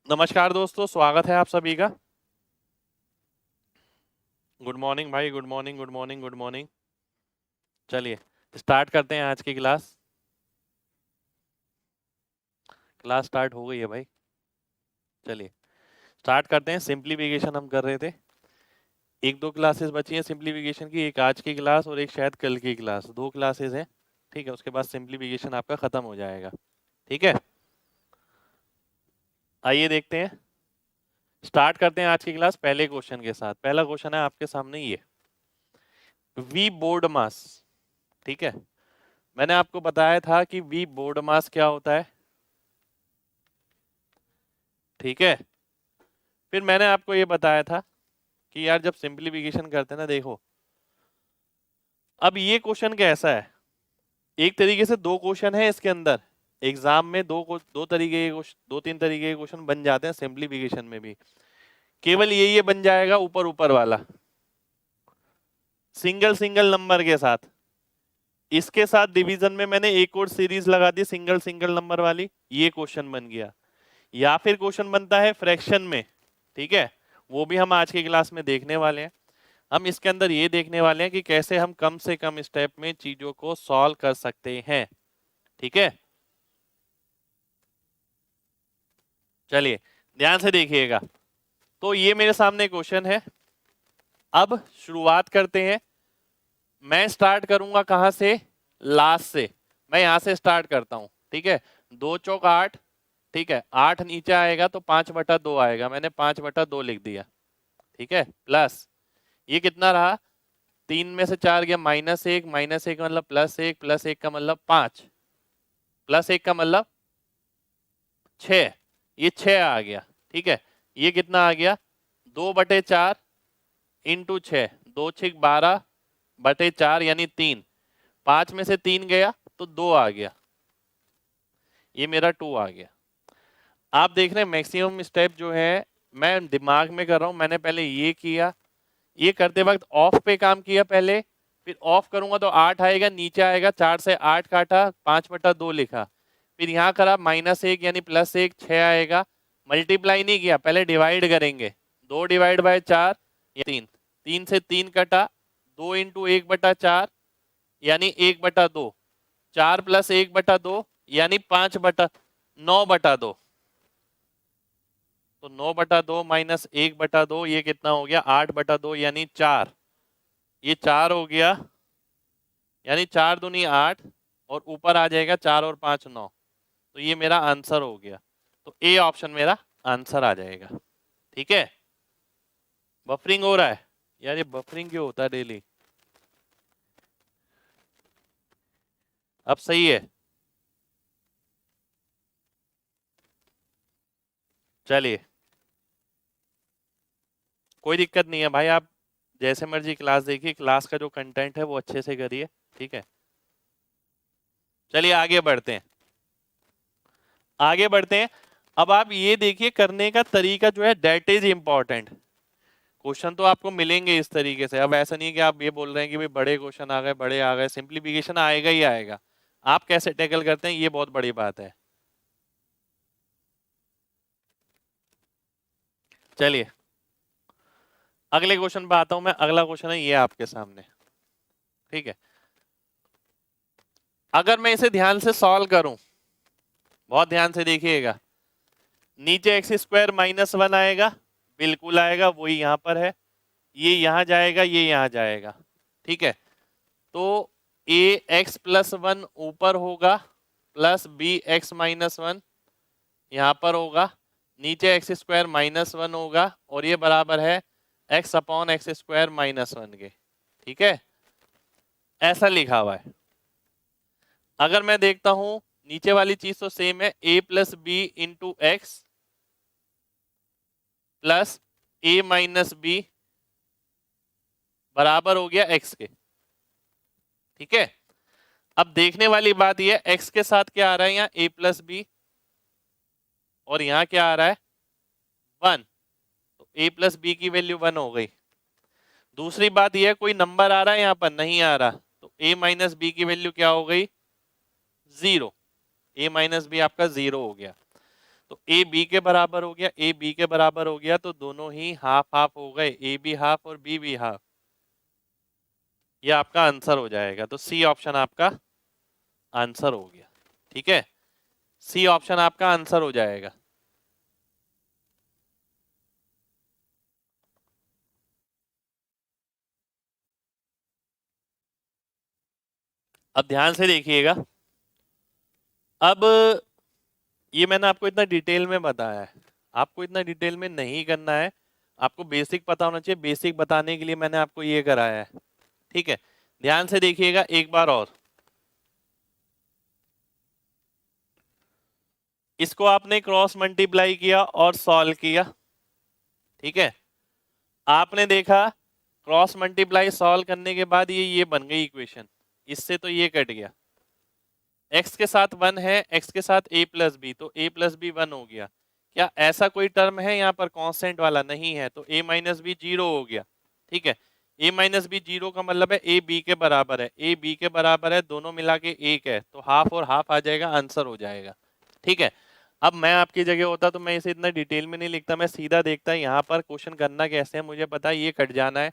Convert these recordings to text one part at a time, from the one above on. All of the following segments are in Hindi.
नमस्कार दोस्तों, स्वागत है आप सभी का। गुड मॉर्निंग भाई, good morning, good morning, good morning. चलिए स्टार्ट करते हैं आज की क्लास। क्लास स्टार्ट हो गई है भाई। चलिए स्टार्ट करते हैं। सिंप्लीफिकेशन हम कर रहे थे। एक दो क्लासेस बची हैं सिंप्लीफिकेशन की, एक आज की क्लास और एक शायद कल की क्लास। दो क्लासेस हैं, ठीक है। उसके बाद सिंप्लीफिकेशन आपका खत्म हो जाएगा, ठीक है। आइए देखते हैं, स्टार्ट करते हैं आज की क्लास पहले क्वेश्चन के साथ। पहला क्वेश्चन है आपके सामने ये, वी बोर्ड मास, ठीक है। मैंने आपको बताया था कि वी बोर्ड मास क्या होता है, ठीक है। फिर मैंने आपको ये बताया था कि यार जब सिंप्लीफिकेशन करते हैं ना, देखो अब ये क्वेश्चन कैसा है, एक तरीके से दो क्वेश्चन है इसके अंदर। एग्जाम में दो तरीके के दो तीन तरीके के क्वेश्चन बन जाते हैं सिंप्लीफिकेशन में भी। केवल ये बन जाएगा ऊपर ऊपर वाला, सिंगल सिंगल नंबर के साथ। इसके साथ डिवीजन में मैंने एक और सीरीज लगा दी सिंगल सिंगल नंबर वाली, ये क्वेश्चन बन गया। या फिर क्वेश्चन बनता है फ्रैक्शन में, ठीक है। वो भी हम आज की क्लास में देखने वाले हैं। हम इसके अंदर ये देखने वाले हैं कि कैसे हम कम से कम स्टेप में चीजों को सॉल्व कर सकते हैं, ठीक है। चलिए ध्यान से देखिएगा। तो ये मेरे सामने क्वेश्चन है। अब शुरुआत करते हैं। मैं स्टार्ट करूंगा कहां से, लास्ट से। मैं यहां से स्टार्ट करता हूं, ठीक है। 2 चौक 8, ठीक है। 8 नीचे आएगा तो 5/2 आएगा, मैंने 5/2 लिख दिया, ठीक है। प्लस ये कितना रहा, 3 में से 4 गया -1, -1 का मतलब +1, +1 का मतलब 5, +1 का मतलब 6, ये 6 आ गया, ठीक है। ये कितना आ गया, 2/4 इंटू 6, 2×6 = 12/4 यानी 3। 5 में से 3 गया तो 2 आ गया, ये मेरा 2 आ गया। आप देख रहे हैं मैक्सिमम स्टेप जो है मैं दिमाग में कर रहा हूं। मैंने पहले ये किया, ये करते वक्त ऑफ पे काम किया पहले, फिर ऑफ करूंगा तो 8 आएगा, नीचे आएगा, 4 से 8 काटा, 5/2 लिखा। फिर यहाँ करा -1 यानी +1, 6 आएगा। मल्टीप्लाई नहीं किया, पहले डिवाइड करेंगे। 2/4 या 3, 3 से 3 कटा, 2 × 1/4 यानी 1/2, 4 + 1/2 यानी 5/9/2। तो 9/2 - 1/2 ये कितना हो गया, 8/2 यानी 4। ये 4 हो गया, यानी 4 दूनी 8 और ऊपर आ जाएगा 4 और 5 9। तो ये मेरा आंसर हो गया। तो ए ऑप्शन मेरा आंसर आ जाएगा, ठीक है। बफरिंग हो रहा है यार, ये बफरिंग क्यों होता है डेली। अब सही है। चलिए कोई दिक्कत नहीं है भाई, आप जैसे मर्जी क्लास देखिए, क्लास का जो कंटेंट है वो अच्छे से करिए, ठीक है। चलिए आगे बढ़ते हैं, आगे बढ़ते हैं। अब आप ये देखिए, करने का तरीका जो है दैट इज इंपॉर्टेंट। क्वेश्चन तो आपको मिलेंगे इस तरीके से। अब ऐसा नहीं है कि आप ये बोल रहे हैं कि भाई बड़े क्वेश्चन आ गए, बड़े आ गए, सिंप्लीफिकेशन आएगा ही आएगा। आप कैसे टैकल करते हैं ये बहुत बड़ी बात है। चलिए अगले क्वेश्चन पे आता हूं मैं। अगला क्वेश्चन है ये आपके सामने, ठीक है। अगर मैं इसे ध्यान से सॉल्व करूं, बहुत ध्यान से देखिएगा, नीचे x² -1 आएगा, बिल्कुल आएगा, वही यहां पर है। ये यहां जाएगा, ये यहां जाएगा, ठीक है। तो ax+1 ऊपर होगा, प्लस bx-1 यहां पर होगा, नीचे x² -1 होगा, और ये बराबर है x/x² -1 के, ठीक है। ऐसा लिखा हुआ है। अगर मैं देखता हूं नीचे वाली चीज तो सेम है, a + b × x plus a - b बराबर हो गया x के, ठीक है। अब देखने वाली बात यह, x के साथ क्या आ रहा है यहाँ, a + b, और यहाँ क्या आ रहा है 1, तो a + b की वैल्यू 1 हो गई। दूसरी बात यह, कोई नंबर आ रहा है यहाँ पर, नहीं आ रहा, तो a - b की वैल्यू क्या हो गई 0। a - b आपका 0 हो गया। तो ए बी के बराबर हो गया, ए बी के बराबर हो गया तो दोनों ही हाफ हाफ हो गए, ए बी हाफ और बी भी हाफ। ये आपका आंसर हो जाएगा। तो सी ऑप्शन आपका आंसर हो गया। ठीक है, सी ऑप्शन आपका आंसर हो जाएगा। अब ध्यान से देखिएगा। अब ये मैंने आपको इतना डिटेल में बताया है, आपको इतना डिटेल में नहीं करना है, आपको बेसिक पता होना चाहिए। बेसिक बताने के लिए मैंने आपको ये कराया है। ठीक है, ध्यान से देखिएगा एक बार और। इसको आपने क्रॉस मल्टीप्लाई किया और सॉल्व किया। ठीक है, आपने देखा क्रॉस मल्टीप्लाई सॉल्व करने के बाद ये बन गई इक्वेशन। इससे तो ये कट गया, x के साथ 1 है, x के साथ a प्लस बी, तो a प्लस बी 1 हो गया। क्या ऐसा कोई टर्म है यहाँ पर कांस्टेंट वाला? नहीं है, तो a माइनस बी 0 हो गया। ठीक है, a माइनस बी 0 का मतलब है a b के बराबर है, a b के बराबर है, दोनों मिला के 1 है, तो हाफ और हाफ आ जाएगा, आंसर हो जाएगा। ठीक है, अब मैं आपकी जगह होता तो मैं इसे इतना डिटेल में नहीं लिखता, मैं सीधा देखता यहाँ पर क्वेश्चन करना कैसे है, मुझे पता है ये कट जाना है,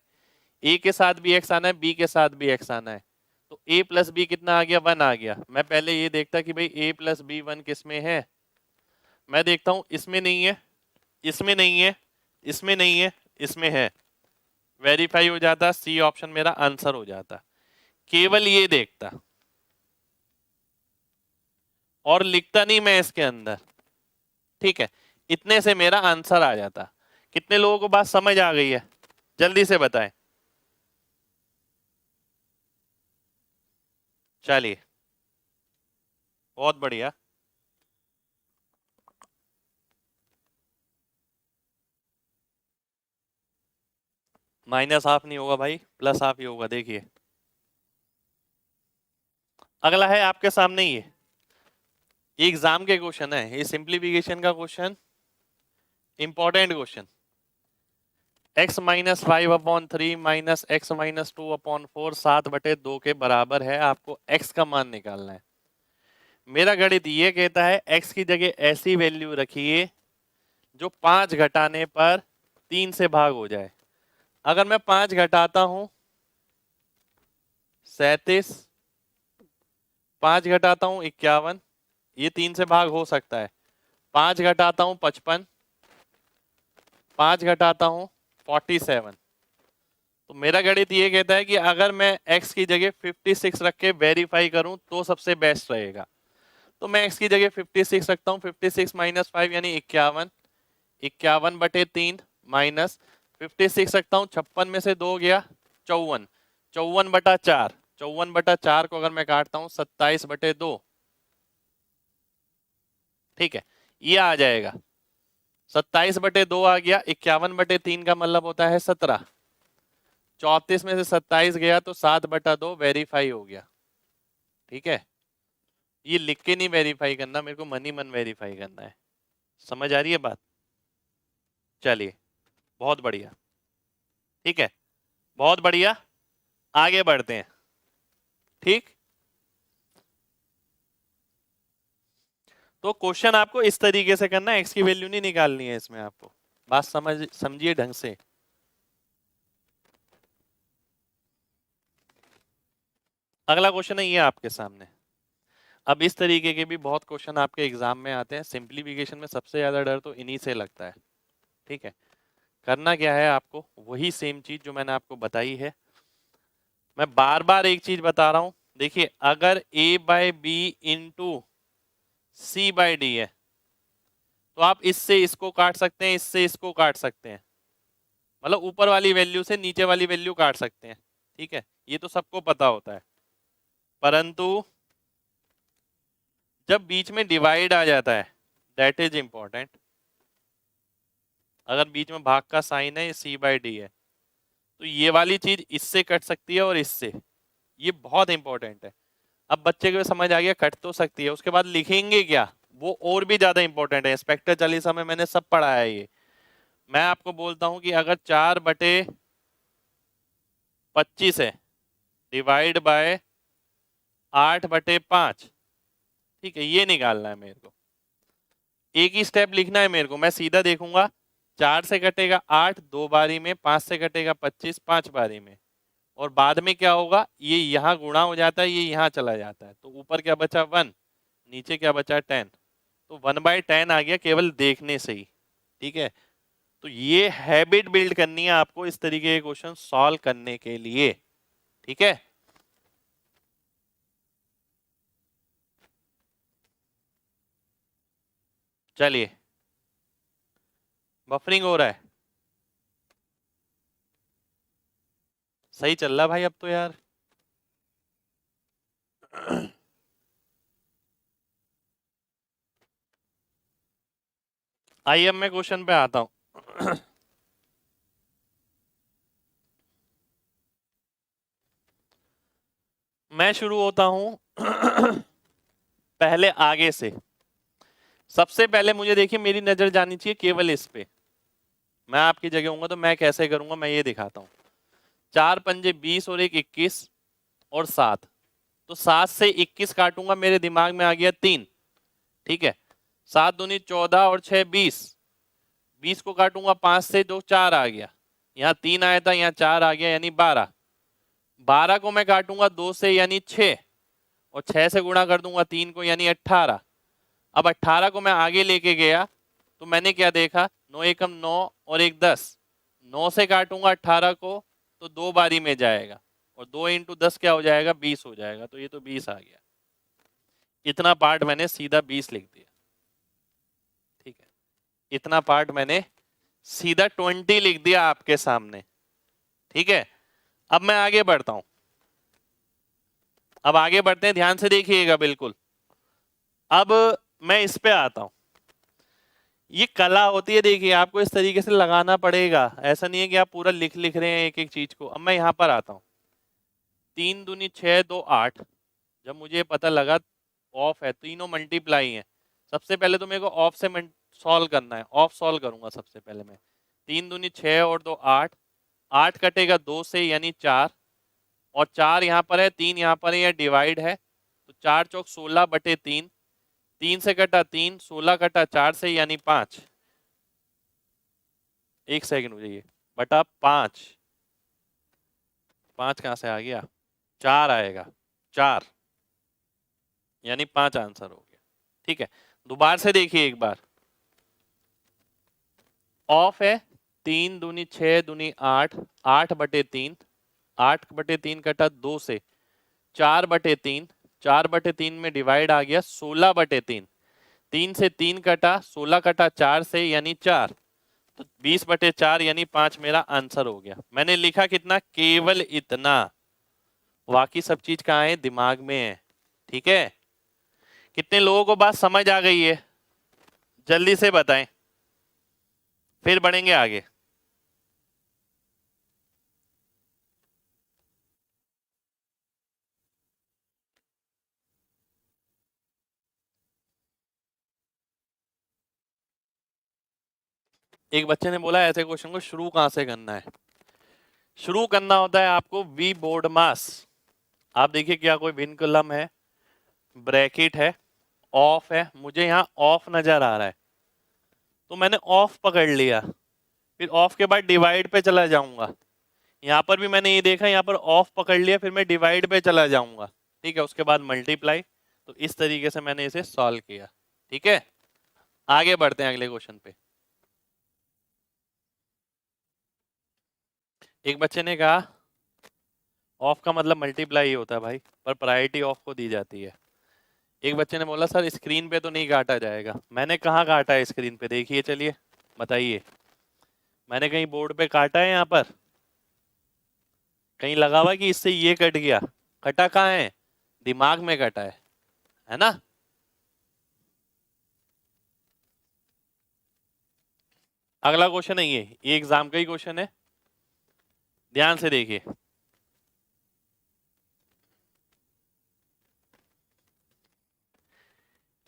a के साथ भी x आना है, b के साथ भी x आना है, तो a प्लस बी कितना आ गया? 1 आ गया। मैं पहले ये देखता कि भाई a प्लस बी 1 किस में है, मैं देखता हूं इसमें नहीं है, इसमें नहीं है, इसमें नहीं है, इसमें है, वेरीफाई हो जाता, सी ऑप्शन मेरा आंसर हो जाता। केवल ये देखता और लिखता नहीं मैं इसके अंदर। ठीक है, इतने से मेरा आंसर आ जाता। कितने लोगों को बात समझ आ गई है? जल्दी से बताएं। चलिए, बहुत बढ़िया। माइनस हाफ नहीं होगा भाई, प्लस हाफ ही होगा। देखिए अगला है आपके सामने, ये एग्जाम के क्वेश्चन है, ये सिंप्लीफिकेशन का question, important question. x minus 5/3 minus x minus 2/4 7/2 के बराबर है, आपको x का मान निकालना है। मेरा गणित ये कहता है x की जगह ऐसी वैल्यू रखिए जो 5 घटाने पर 3 से भाग हो जाए। अगर मैं 5 घटाता हूं 37, 5 घटाता हूं 51, ये 3 से भाग हो सकता है। 5 घटाता हूं 55, 5 घटाता हूं 47। तो मेरा गणित ये कहता है कि अगर मैं x की जगह 56 रख के वेरीफाई करूं तो सबसे बेस्ट रहेगा। तो मैं x की जगह 56 रखता हूं, 56 माइनस 5 यानी 51, 51/3 माइनस 56 रखता हूं, 56 में से 2 गया 54, 54/4, 54/4 को अगर मैं काटता हूं 27/2। ठीक है, ये आ जाएगा 27/2 आ गया। 51/3 का मतलब होता है 17, 34 में से 27 गया तो 7/2 वेरीफाई हो गया। ठीक है, ये लिख के नहीं वेरीफाई करना, मेरे को मन ही मन वेरीफाई करना है। समझ आ रही है बात? चलिए, बहुत बढ़िया। ठीक है, बहुत बढ़िया, आगे बढ़ते हैं। ठीक, तो क्वेश्चन आपको इस तरीके से करना है, एक्स की वैल्यू नहीं निकालनी है इसमें आपको। बात समझिए ढंग से। अगला क्वेश्चन है ये आपके सामने। अब इस तरीके के भी बहुत क्वेश्चन आपके एग्जाम में आते हैं। सिंप्लीफिकेशन में सबसे ज्यादा डर तो इन्हीं से लगता है। ठीक है, करना क्या है आपको, वही सेम चीज जो मैंने आपको बताई है। मैं बार बार एक चीज बता रहा हूं, देखिए अगर a/b इंटू c/d है तो आप इससे इसको काट सकते हैं, इससे इसको काट सकते हैं, मतलब ऊपर वाली वैल्यू से नीचे वाली वैल्यू काट सकते हैं। ठीक है, ये तो सबको पता होता है। परंतु जब बीच में डिवाइड आ जाता है, दैट इज इंपॉर्टेंट। अगर बीच में भाग का साइन है, c/d है, तो ये वाली चीज इससे कट सकती है और इससे, ये बहुत इंपॉर्टेंट है। अब बच्चे को समझ आ गया कट तो सकती है, उसके बाद लिखेंगे क्या वो और भी ज्यादा इंपॉर्टेंट है। इंस्पेक्टर चालीसा में मैंने सब पढ़ाया है ये। मैं आपको बोलता हूं कि अगर 4/25 है डिवाइड बाय 8/5, ठीक है, ये निकालना है मेरे को। एक ही स्टेप लिखना है मेरे को, मैं सीधा देखूंगा 4 से कटेगा 8 2 बारी में, 5 से कटेगा 25 5 बारी में, और बाद में क्या होगा, ये यहाँ गुणा हो जाता है, ये यहाँ चला जाता है, तो ऊपर क्या बचा 1, नीचे क्या बचा 10, तो 1/10 आ गया केवल देखने से ही। ठीक है, तो ये हैबिट बिल्ड करनी है आपको इस तरीके के क्वेश्चन सॉल्व करने के लिए। ठीक है, चलिए, बफरिंग हो रहा है, सही चल रहा भाई अब तो यार। आइए अब मैं क्वेश्चन पे आता हूं। मैं शुरू होता हूं पहले आगे से। सबसे पहले मुझे देखिए मेरी नजर जानी चाहिए केवल इस पे। मैं आपकी जगह हूंगा तो मैं कैसे करूंगा, मैं ये दिखाता हूँ। 4 पंजे 20 और 1 21 और 7, तो 7 से 21 काटूंगा, मेरे दिमाग में आ गया 3। ठीक है, 7 दूनी 14 और 6 20, 20 को काटूंगा 5 से तो 4 आ गया, यहाँ 3 आया था, यहाँ 4 आ गया यानी 12। 12 को मैं काटूंगा 2 से यानी 6, और 6 से गुणा कर दूंगा 3 को यानी 18। अब 18 को मैं आगे लेके गया तो मैंने क्या देखा, 9 एकम 9 और 1 10, 9 से काटूंगा 18 को तो 2 बारी में जाएगा, और 2 इंटू 10 क्या हो जाएगा, 20 हो जाएगा, तो ये तो 20 आ गया। इतना पार्ट मैंने सीधा 20 लिख दिया। ठीक है, इतना पार्ट मैंने सीधा 20 लिख दिया आपके सामने। ठीक है, अब मैं आगे बढ़ता हूं। अब आगे बढ़ते हैं, ध्यान से देखिएगा बिल्कुल। अब मैं इस पे आता हूं, ये कला होती है, देखिए आपको इस तरीके से लगाना पड़ेगा, ऐसा नहीं है कि आप पूरा लिख रहे हैं एक एक चीज को। अब मैं यहां पर आता हूं, 3 दूनी 6 2 8, जब मुझे पता लगा ऑफ है, तीनों मल्टीप्लाई है, सबसे पहले तो मेरे को ऑफ से सॉल्व करना है, ऑफ सॉल्व करूंगा सबसे पहले मैं। 3 दूनी 6 और 2 8, 8 कटेगा 2 से यानी 4, और 4 यहाँ पर है, 3 यहाँ पर है, यह डिवाइड है, तो 4 चौक 16/3, 3 से कटा 3, 16 कटा 4 से यानी 5, एक सेकंड मुझे, ये बटा 5, 5 कहां से आ गया, 4 आएगा, 4 यानी 5 आंसर हो गया। ठीक है, दोबारा से देखिए एक बार, ऑफ है, 3 दूनी 6 दूनी 8, 8/3, 8/3 कटा 2 से, 4/3, 4/3 में डिवाइड आ गया 16/3, 3 से 3 कटा, 16 कटा 4 से यानी 4, तो 20/4 यानी 5 मेरा आंसर हो गया। मैंने लिखा कितना, केवल इतना, बाकी सब चीज कहाँ है, दिमाग में है। ठीक है, कितने लोगों को बात समझ आ गई है, जल्दी से बताएं, फिर बढ़ेंगे आगे। एक बच्चे ने बोला ऐसे क्वेश्चन को शुरू कहां से करना है। शुरू करना होता है आपको वी बोर्ड मास। आप देखिए क्या कोई विनकलम है, ब्रैकेट है, ऑफ है, मुझे यहाँ ऑफ नजर आ रहा है तो मैंने ऑफ पकड़ लिया, फिर ऑफ के बाद डिवाइड पे चला जाऊंगा, यहाँ पर भी मैंने ये देखा, यहाँ पर ऑफ पकड़ लिया, फिर मैं डिवाइड पे चला जाऊंगा। ठीक है, उसके बाद मल्टीप्लाई, तो इस तरीके से मैंने इसे सॉल्व किया। ठीक है, आगे बढ़ते हैं अगले क्वेश्चन पे। एक बच्चे ने कहा ऑफ का मतलब मल्टीप्लाई ही होता है भाई, पर प्रायोरिटी ऑफ को दी जाती है। एक बच्चे ने बोला सर स्क्रीन पे तो नहीं काटा जाएगा। मैंने कहाँ काटा है स्क्रीन पे, देखिए, चलिए बताइए, मैंने कहीं बोर्ड पे काटा है, यहाँ पर कहीं लगा हुआ कि इससे ये कट गया, कटा कहाँ है, दिमाग में कटा है ना। अगला क्वेश्चन है ये एग्जाम का ही क्वेश्चन है, ध्यान से देखिए।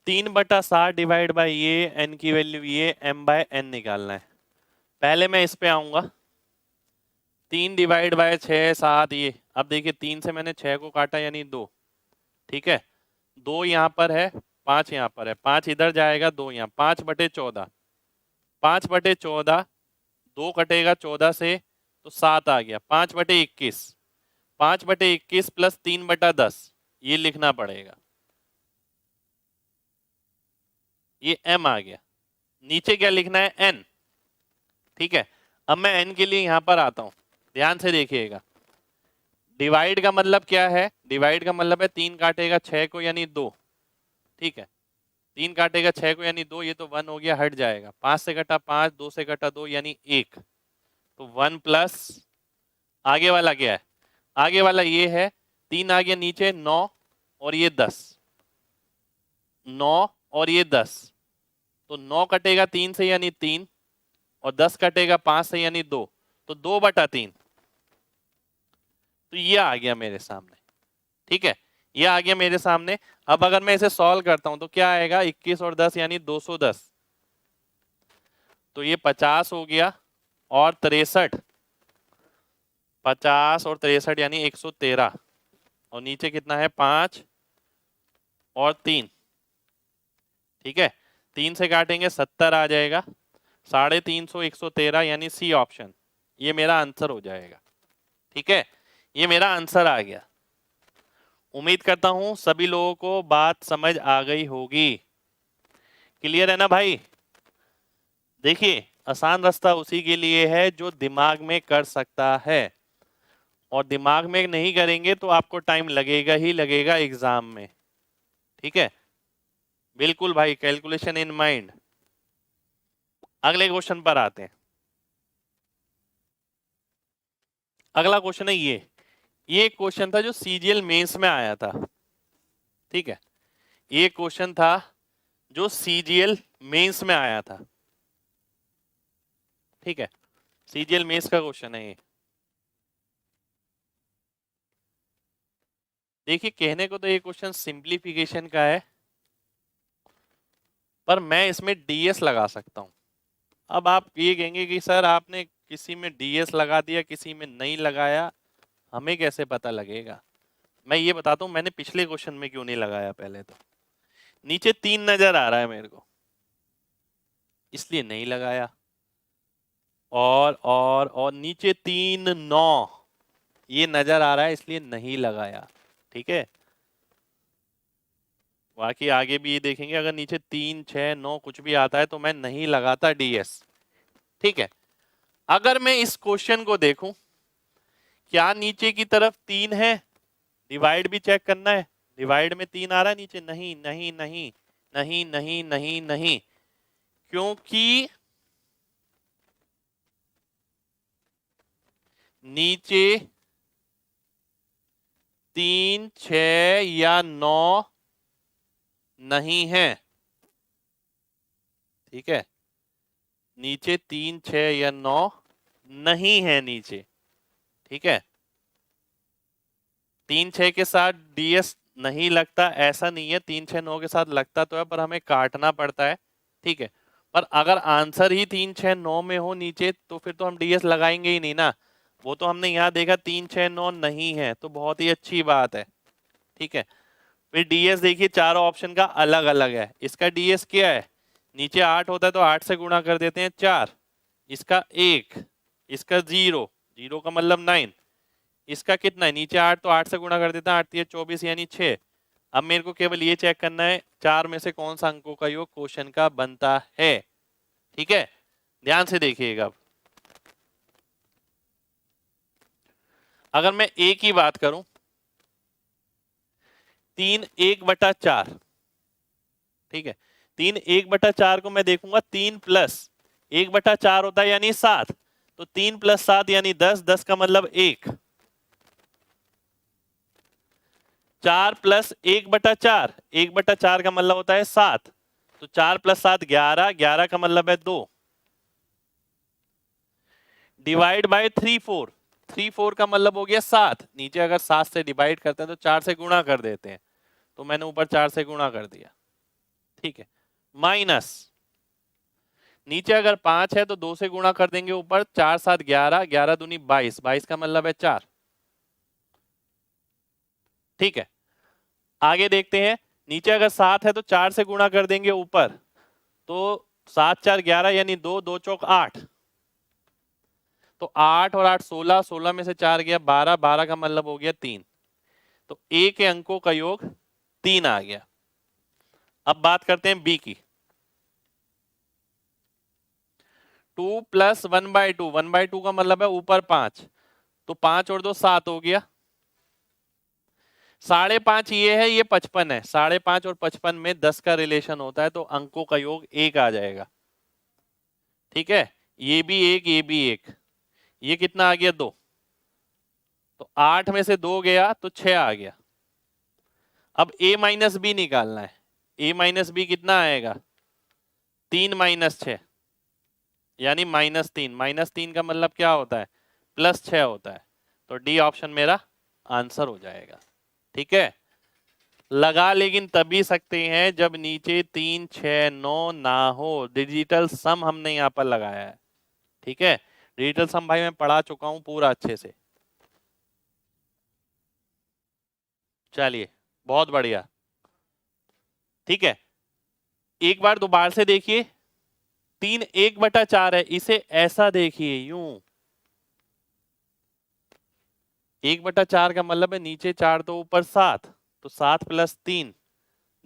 3/60 डिवाइड बाई ये, एन की वैल्यू ये, m/n निकालना है। पहले मैं इस पे आऊंगा, 3 डिवाइड बाय 6 7 ये, अब देखिए 3 से मैंने 6 को काटा यानी 2। ठीक है, 2 यहाँ पर है, 5 यहाँ पर है, 5 इधर जाएगा, 2 यहाँ, 5/14, 5/14, 2 कटेगा 14 से तो 7 आ गया, 5/21, 5/21 प्लस 3/10, ये लिखना पड़ेगा, ये m आ गया। नीचे क्या लिखना है, n। ठीक है, अब मैं n के लिए यहां पर आता हूं, ध्यान से देखिएगा। डिवाइड का मतलब क्या है, डिवाइड का मतलब है 3 काटेगा 6 को यानी 2। ठीक है, 3 काटेगा 6 को यानी 2, ये तो 1 हो गया, हट जाएगा, 5 से कटा 5, 2 से कटा 2 यानी 1, तो 1 प्लस आगे वाला क्या है, आगे वाला ये है, 3 आ गया नीचे, 9 और ये 10, 9 और ये 10, तो 9 कटेगा 3 से यानी 3 और 10 कटेगा 5 से यानी 2, तो 2/3, तो ये आ गया मेरे सामने। ठीक है, ये आ गया मेरे सामने। अब अगर मैं इसे सॉल्व करता हूं तो क्या आएगा, 21 और 10 यानी 210, तो ये 50 हो गया और 63, 50 और 63 यानी 113, और नीचे कितना है, 5 और 3। ठीक है, 3 से काटेंगे 70 आ जाएगा, 350, 113 यानी सी ऑप्शन, ये मेरा आंसर हो जाएगा। ठीक है, ये मेरा आंसर आ गया। उम्मीद करता हूं सभी लोगों को बात समझ आ गई होगी। क्लियर है ना भाई? देखिए, आसान रास्ता उसी के लिए है जो दिमाग में कर सकता है, और दिमाग में नहीं करेंगे तो आपको टाइम लगेगा ही लगेगा एग्जाम में। ठीक है, बिल्कुल भाई, कैलकुलेशन इन माइंड। अगले क्वेश्चन पर आते हैं। अगला क्वेश्चन है ये क्वेश्चन था जो सीजीएल मेंस में आया था। ठीक है, ये क्वेश्चन था जो सीजीएल मेंस में आया था। ठीक है, सीजीएल मेंस का क्वेश्चन है ये। देखिए, कहने को तो ये क्वेश्चन सिंप्लीफिकेशन का है, पर मैं इसमें डीएस लगा सकता हूं। अब आप ये कहेंगे कि सर आपने किसी में डीएस लगा दिया, किसी में नहीं लगाया, हमें कैसे पता लगेगा? मैं ये बताता हूं मैंने पिछले क्वेश्चन में क्यों नहीं लगाया। पहले तो नीचे 3 नजर आ रहा है मेरे को, इसलिए नहीं लगाया, और नीचे 3 9 ये नजर आ रहा है, इसलिए नहीं लगाया। ठीक है, बाकी आगे भी ये देखेंगे, अगर नीचे 3 6 9 कुछ भी आता है तो मैं नहीं लगाता डीएस। ठीक है, अगर मैं इस क्वेश्चन को देखूं, क्या नीचे की तरफ 3 है, डिवाइड भी चेक करना है, डिवाइड में 3 आ रहा है नीचे, नहीं नहीं नहीं नहीं नहीं नहीं नहीं, क्योंकि नीचे 3 6 या 9 नहीं है। ठीक है, नीचे 3 6 या 9 नहीं है नीचे। ठीक है, 3 6 के साथ डीएस नहीं लगता ऐसा नहीं है, 3 6 9 के साथ लगता तो है, पर हमें काटना पड़ता है। ठीक है, पर अगर आंसर ही 3 6 9 में हो नीचे तो फिर तो हम डीएस लगाएंगे ही नहीं ना। वो तो हमने यहाँ देखा 3 6 9 नहीं है, तो बहुत ही अच्छी बात है। ठीक है, फिर डीएस देखिए चारों ऑप्शन का अलग अलग है। इसका डीएस क्या है, नीचे 8 होता है तो 8 से गुणा कर देते हैं 4, इसका 1, इसका 0, 0 का मतलब 9, इसका कितना है, नीचे 8 तो 8 से गुणा कर देता है, 8 3 24 यानी 6। अब मेरे को केवल ये चेक करना है 4 में से कौन सा अंकों का योग क्वेश्चन का बनता है। ठीक है, ध्यान से देखिएगा। अगर मैं ए की बात करूं, 3 1/4, ठीक है, 3 1/4 को मैं देखूंगा 3 प्लस 1/4 होता है यानी 7, तो 3 + 7 यानी 10, 10 का मतलब 1, 4 + 1/4, 1/4 का मतलब होता है 7, तो 4 + 7 11, 11 का मतलब है 2, डिवाइड बाय 3 4, 3 4 का मतलब हो गया 7, नीचे अगर 7 से डिवाइड करते हैं तो 4 से गुणा कर देते हैं, तो मैंने ऊपर 4 से गुणा कर दिया। ठीक है, माइनस नीचे अगर 5 है तो 2 से गुणा कर देंगे ऊपर, 4 7 11, 11 दूनी 22, 22 का मतलब है 4। ठीक है, आगे देखते हैं, नीचे अगर 7 है तो 4 से गुणा कर देंगे ऊपर, तो 7 4 11 यानी 2 2 चौक 8, तो 8 और 8 16, 16 में से 4 गया 12, 12 का मतलब हो गया 3, तो ए के अंकों का योग 3 आ गया। अब बात करते हैं बी की। 2 प्लस 1/2, 1/2 का मतलब है ऊपर 5, तो 5 और 2 7 हो गया। 5.5 ये है, ये 55 है, 5.5 और 55 में 10 का रिलेशन होता है, तो अंकों का योग 1 आ जाएगा। ठीक है, ये भी 1, ये भी 1, ये कितना आ गया 2, तो 8 में से 2 गया तो 6 आ गया। अब a माइनस बी निकालना है, a माइनस बी कितना आएगा 3 माइनस 6 यानी -3, -3 का मतलब क्या होता है +6 होता है, तो डी ऑप्शन मेरा आंसर हो जाएगा। ठीक है, लगा लेकिन तभी सकते हैं जब नीचे 3 6 9 ना हो। डिजिटल सम हमने यहाँ पर लगाया है। ठीक है, डिजिटल सम भाई मैं पढ़ा चुका हूं पूरा अच्छे से। चलिए बहुत बढ़िया। ठीक है, एक बार दोबारा से देखिए, 3 1/4 है, इसे ऐसा देखिए यूं, 1/4 का मतलब है नीचे 4 तो ऊपर 7, तो 7 + 3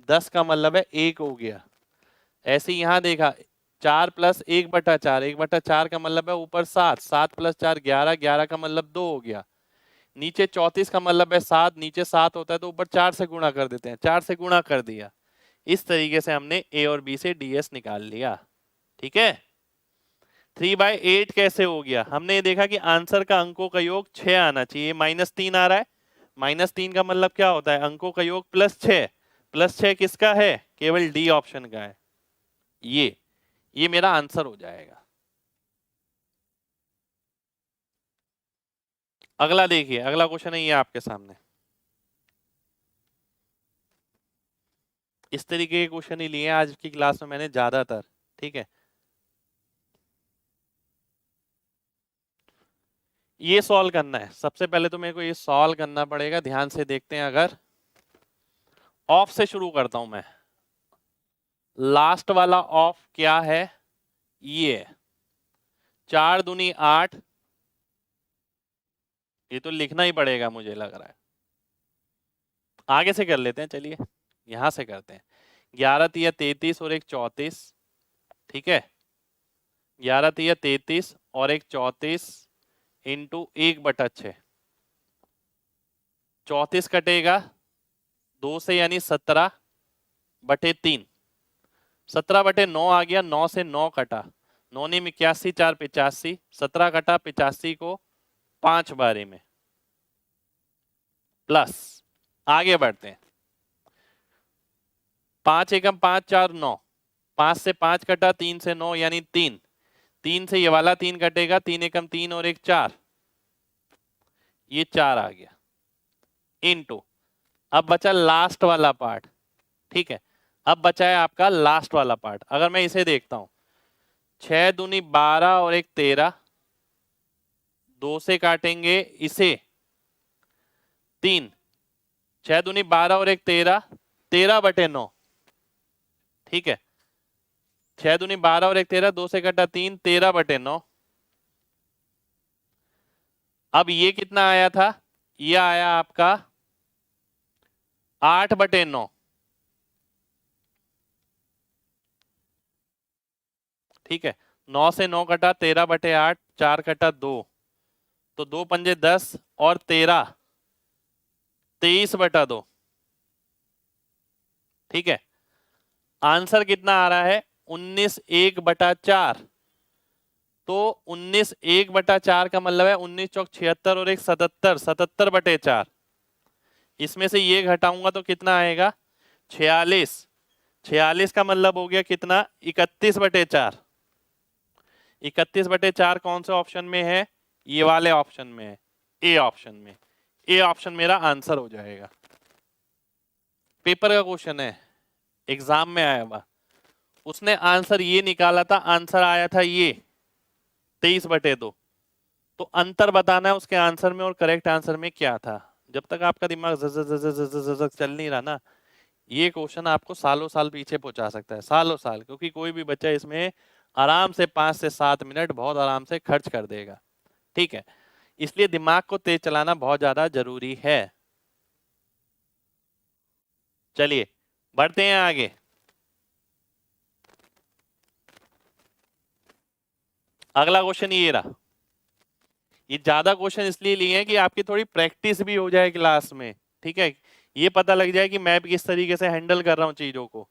10 का मतलब है 1 हो गया। ऐसे यहां देखा 4 + 1/4, 1/4 का मतलब है ऊपर 7, 7 + 4 11, 11 का मतलब 2 हो गया। नीचे 34 का मतलब है 7, नीचे 7 होता है तो ऊपर 4 से गुणा कर देते हैं, 4 से गुणा कर दिया। इस तरीके से हमने ए और बी से डीएस निकाल लिया। ठीक है, 3/8 कैसे हो गया, हमने ये देखा कि आंसर का अंकों का योग 6 आना चाहिए, -3 आ रहा है, -3 का मतलब क्या होता है अंकों का योग +6, +6 किसका है केवल डी ऑप्शन का है, ये मेरा आंसर हो जाएगा। अगला देखिए, अगला क्वेश्चन है ये आपके सामने। इस तरीके के क्वेश्चन ही लिए आज की क्लास में मैंने ज्यादातर। ठीक है, ये सॉल्व करना है। सबसे पहले तो मेरे को ये सॉल्व करना पड़ेगा, ध्यान से देखते हैं। अगर ऑफ से शुरू करता हूं मैं, लास्ट वाला ऑफ क्या है, ये 4 दूनी 8, ये तो लिखना ही पड़ेगा मुझे लग रहा है, आगे से कर लेते हैं, चलिए यहां से करते हैं। 11 तिया 33 और एक 34, ठीक है, 11 तिया 33 और एक 34 इंटू 1/6, 34 कटेगा 2 से यानी 17/3, 17/9 आ गया, 9 से 9 कटा, 9 ने 81, 4 85, 17 कटा 85 को 5 बारी में, प्लस आगे बढ़ते हैं। 5 एकम 5 4 9, 5 से 5 कटा, 3 से 9 यानी 3, 3 से ये वाला 3 कटेगा, 3 एकम 3 और एक 4, ये 4 आ गया, इनटू अब बचा लास्ट वाला पार्ट। ठीक है, अब बचा है आपका लास्ट वाला पार्ट। अगर मैं इसे देखता हूं, 6 दूनी 12 और एक 13, 2 से काटेंगे इसे 3, 6 दूनी 12 और एक 13, 13/9, ठीक है, 6 दूनी 12 और एक 13, 2 से कटा 3, 13/9। अब ये कितना आया था, ये आया आपका 8/9, ठीक है, 9 से 9 कटा, 13/8, 4 कटा 2, तो 2 पंजे 10 और 13 23/2, ठीक है। आंसर कितना आ रहा है 19 1/4, तो 19 1/4 का मतलब है 19 चौक 76 और एक 77, 77/4, इसमें से ये घटाऊंगा तो कितना आएगा 46, 46 का मतलब हो गया कितना 31/4, 31/4 कौन से ऑप्शन में है, ये वाले ऑप्शन में है, ए ऑप्शन में। ए ऑप्शन मेरा आंसर हो जाएगा। पेपर का क्वेश्चन है, एग्जाम में आया हुआ, उसने आंसर ये निकाला था, आंसर आया था ये 23/2, तो अंतर बताना है उसके आंसर में और करेक्ट आंसर में क्या था। जब तक आपका दिमाग चल नहीं रहा ना, ये क्वेश्चन आपको सालों साल पीछे पहुंचा सकता है, सालों साल, क्योंकि कोई भी बच्चा इसमें आराम से 5 से 7 मिनट बहुत आराम से खर्च कर देगा। ठीक है, इसलिए दिमाग को तेज चलाना बहुत ज्यादा जरूरी है। चलिए बढ़ते हैं आगे। अगला क्वेश्चन ये रहा। ये ज्यादा क्वेश्चन इसलिए लिए हैं कि आपकी थोड़ी प्रैक्टिस भी हो जाए क्लास में। ठीक है, ये पता लग जाए कि मैं किस तरीके से हैंडल कर रहा हूं चीजों को।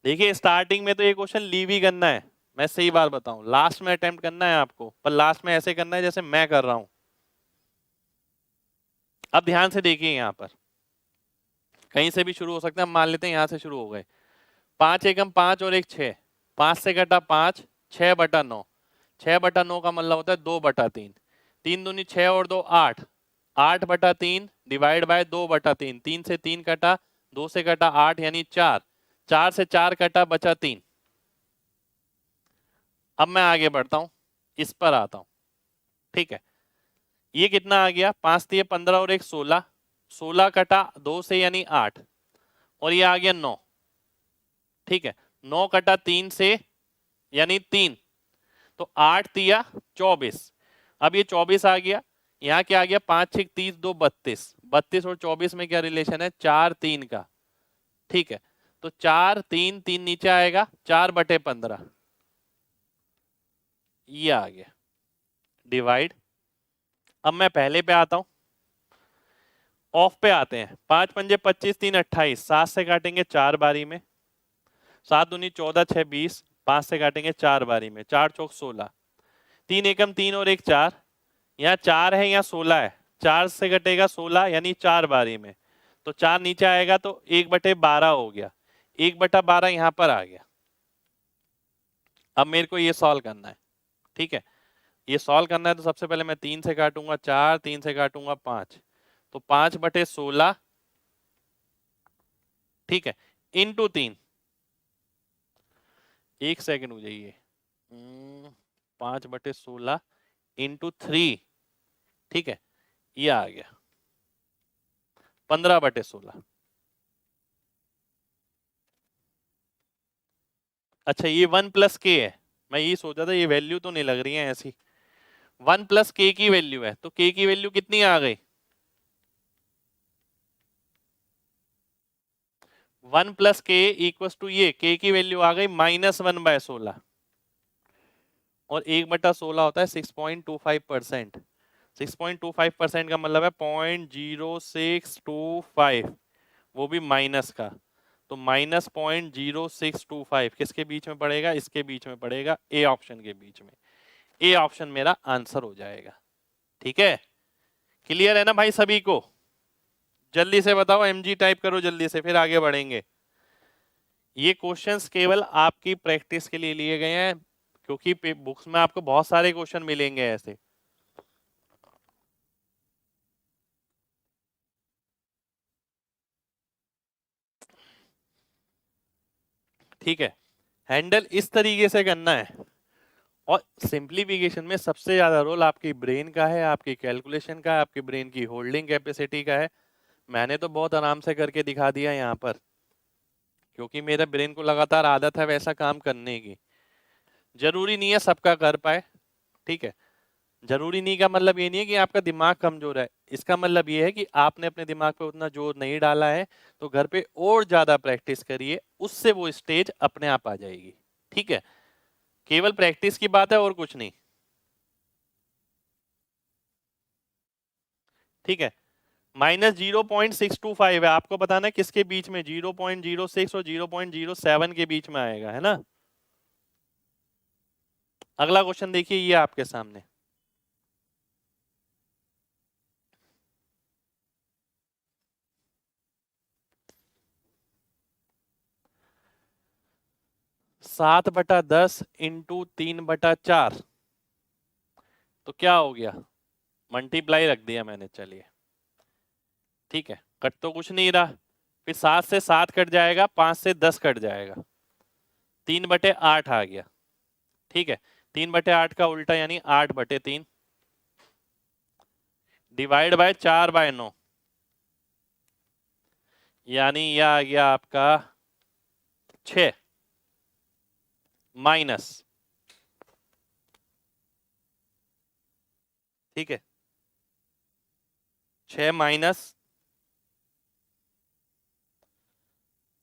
देखिए स्टार्टिंग में तो ये क्वेश्चन लीव ही करना है, मैं सही बात बताऊं, लास्ट में अटेम्प्ट करना है आपको, पर लास्ट में ऐसे करना है जैसे मैं कर रहा हूं। अब ध्यान से देखिए, यहां पर कहीं से भी शुरू हो सकता है, हम मान लेते हैं यहां से शुरू हो गए। 5 एकम 5 और 1 6, 5 से घटा 5, 6/9, 6/9 का मतलब होता है 2/3, 3 दूनी 6 और 2 8, 8/3 डिवाइड बाय 2/3, 3 से 3 कटा, 2 से कटा 8 यानी 4, 4 से 4 कटा बचा 3। अब मैं आगे बढ़ता हूं, इस पर आता हूं। ठीक है, ये कितना आ गया, 5 दिए 15 और 1 16, 16 कटा 2 से यानी 8, और ये आ गया 9। ठीक है, 9 कटा 3 से यानी 3, तो 8 दिया 24। अब ये 24 आ गया, यहाँ क्या आ गया, 5 6 30 2 32, 32 और 24 में क्या रिलेशन है, 4 3 का। ठीक है, तो 4 3 3 नीचे आएगा, 4/15, ये आ गया डिवाइड। अब मैं पहले पे आता हूं, ऑफ पे आते हैं। 5 पंजे 25, 3 28, 7 से काटेंगे 4 बारी में, 7 दूनी 14, 6 20, 5 से काटेंगे 4 बारी में, 4 चौक 16, 3 एकम 3 और 1 4, यहाँ 4 है यहाँ 16 है, 4 से कटेगा 16 यानी 4 बारी में, तो 4 नीचे आएगा तो 1/12 हो गया, 1/12 यहाँ पर आ गया। अब मेरे को ये सॉल्व करना है। ठीक है, ये सॉल्व करना है तो सबसे पहले मैं 3 से काटूंगा 4, 3 से काटूंगा 5, तो 5/16, ठीक है, इंटू 3, 1 सेकेंड हो जाइए, 5/16 इंटू 3, ठीक है, ये आ गया 15/16। अच्छा ये 1 + k है, मैं ये सोचा था ये वैल्यू तो नहीं लग रही है ऐसी, 1 + k की वैल्यू है, तो k की वैल्यू कितनी आ गई, 1 + k इक्वल्स टू ये k की वैल्यू आ गई -1/16, और 1/16 होता है 6.25%। 6.25% का मतलब है 0.0625, वो भी माइनस का, तो -0.0625 किसके बीच में पड़ेगा, इसके बीच में पड़ेगा, ए ऑप्शन के बीच में। ए ऑप्शन मेरा आंसर हो जाएगा। ठीक है, क्लियर है ना भाई सभी को? जल्दी से बताओ, एमजी टाइप करो जल्दी से, फिर आगे बढ़ेंगे। ये क्वेश्चंस केवल आपकी प्रैक्टिस के लिए लिए गए हैं, क्योंकि बुक्स में आपको बहुत सारे क्वेश्चन मिलेंगे ऐसे। ठीक है, हैंडल इस तरीके से करना है, और सिंप्लीफिकेशन में सबसे ज्यादा रोल आपकी ब्रेन का है, आपकी कैलकुलेशन का है, आपकी ब्रेन की होल्डिंग कैपेसिटी का है। मैंने तो बहुत आराम से करके दिखा दिया यहाँ पर, क्योंकि मेरे ब्रेन को लगातार आदत है वैसा काम करने की। जरूरी नहीं है सबका कर पाए, ठीक है, जरूरी नहीं का मतलब ये नहीं है कि आपका दिमाग कमजोर है, इसका मतलब ये है कि आपने अपने दिमाग पे उतना जोर नहीं डाला है, तो घर पे और ज्यादा प्रैक्टिस करिए, उससे वो स्टेज अपने आप आ जाएगी। ठीक है, केवल प्रैक्टिस की बात है और कुछ नहीं। ठीक है, -0.625 है, आपको बताना है किसके बीच में, 0.06 और 0.07 के बीच में आएगा, है ना। अगला क्वेश्चन देखिए, ये आपके सामने, सात बटा 10 इंटू 3/4, तो क्या हो गया, मल्टीप्लाई रख दिया मैंने, चलिए ठीक है, कट तो कुछ नहीं रहा, फिर 7 से 7 कट जाएगा, 5 से 10 कट जाएगा, 3/8 आ गया। ठीक है, 3/8 का उल्टा यानी 8/3, डिवाइड बाय 4/9, यानी यह आ गया आपका 6 माइनस, ठीक है, 6 माइनस,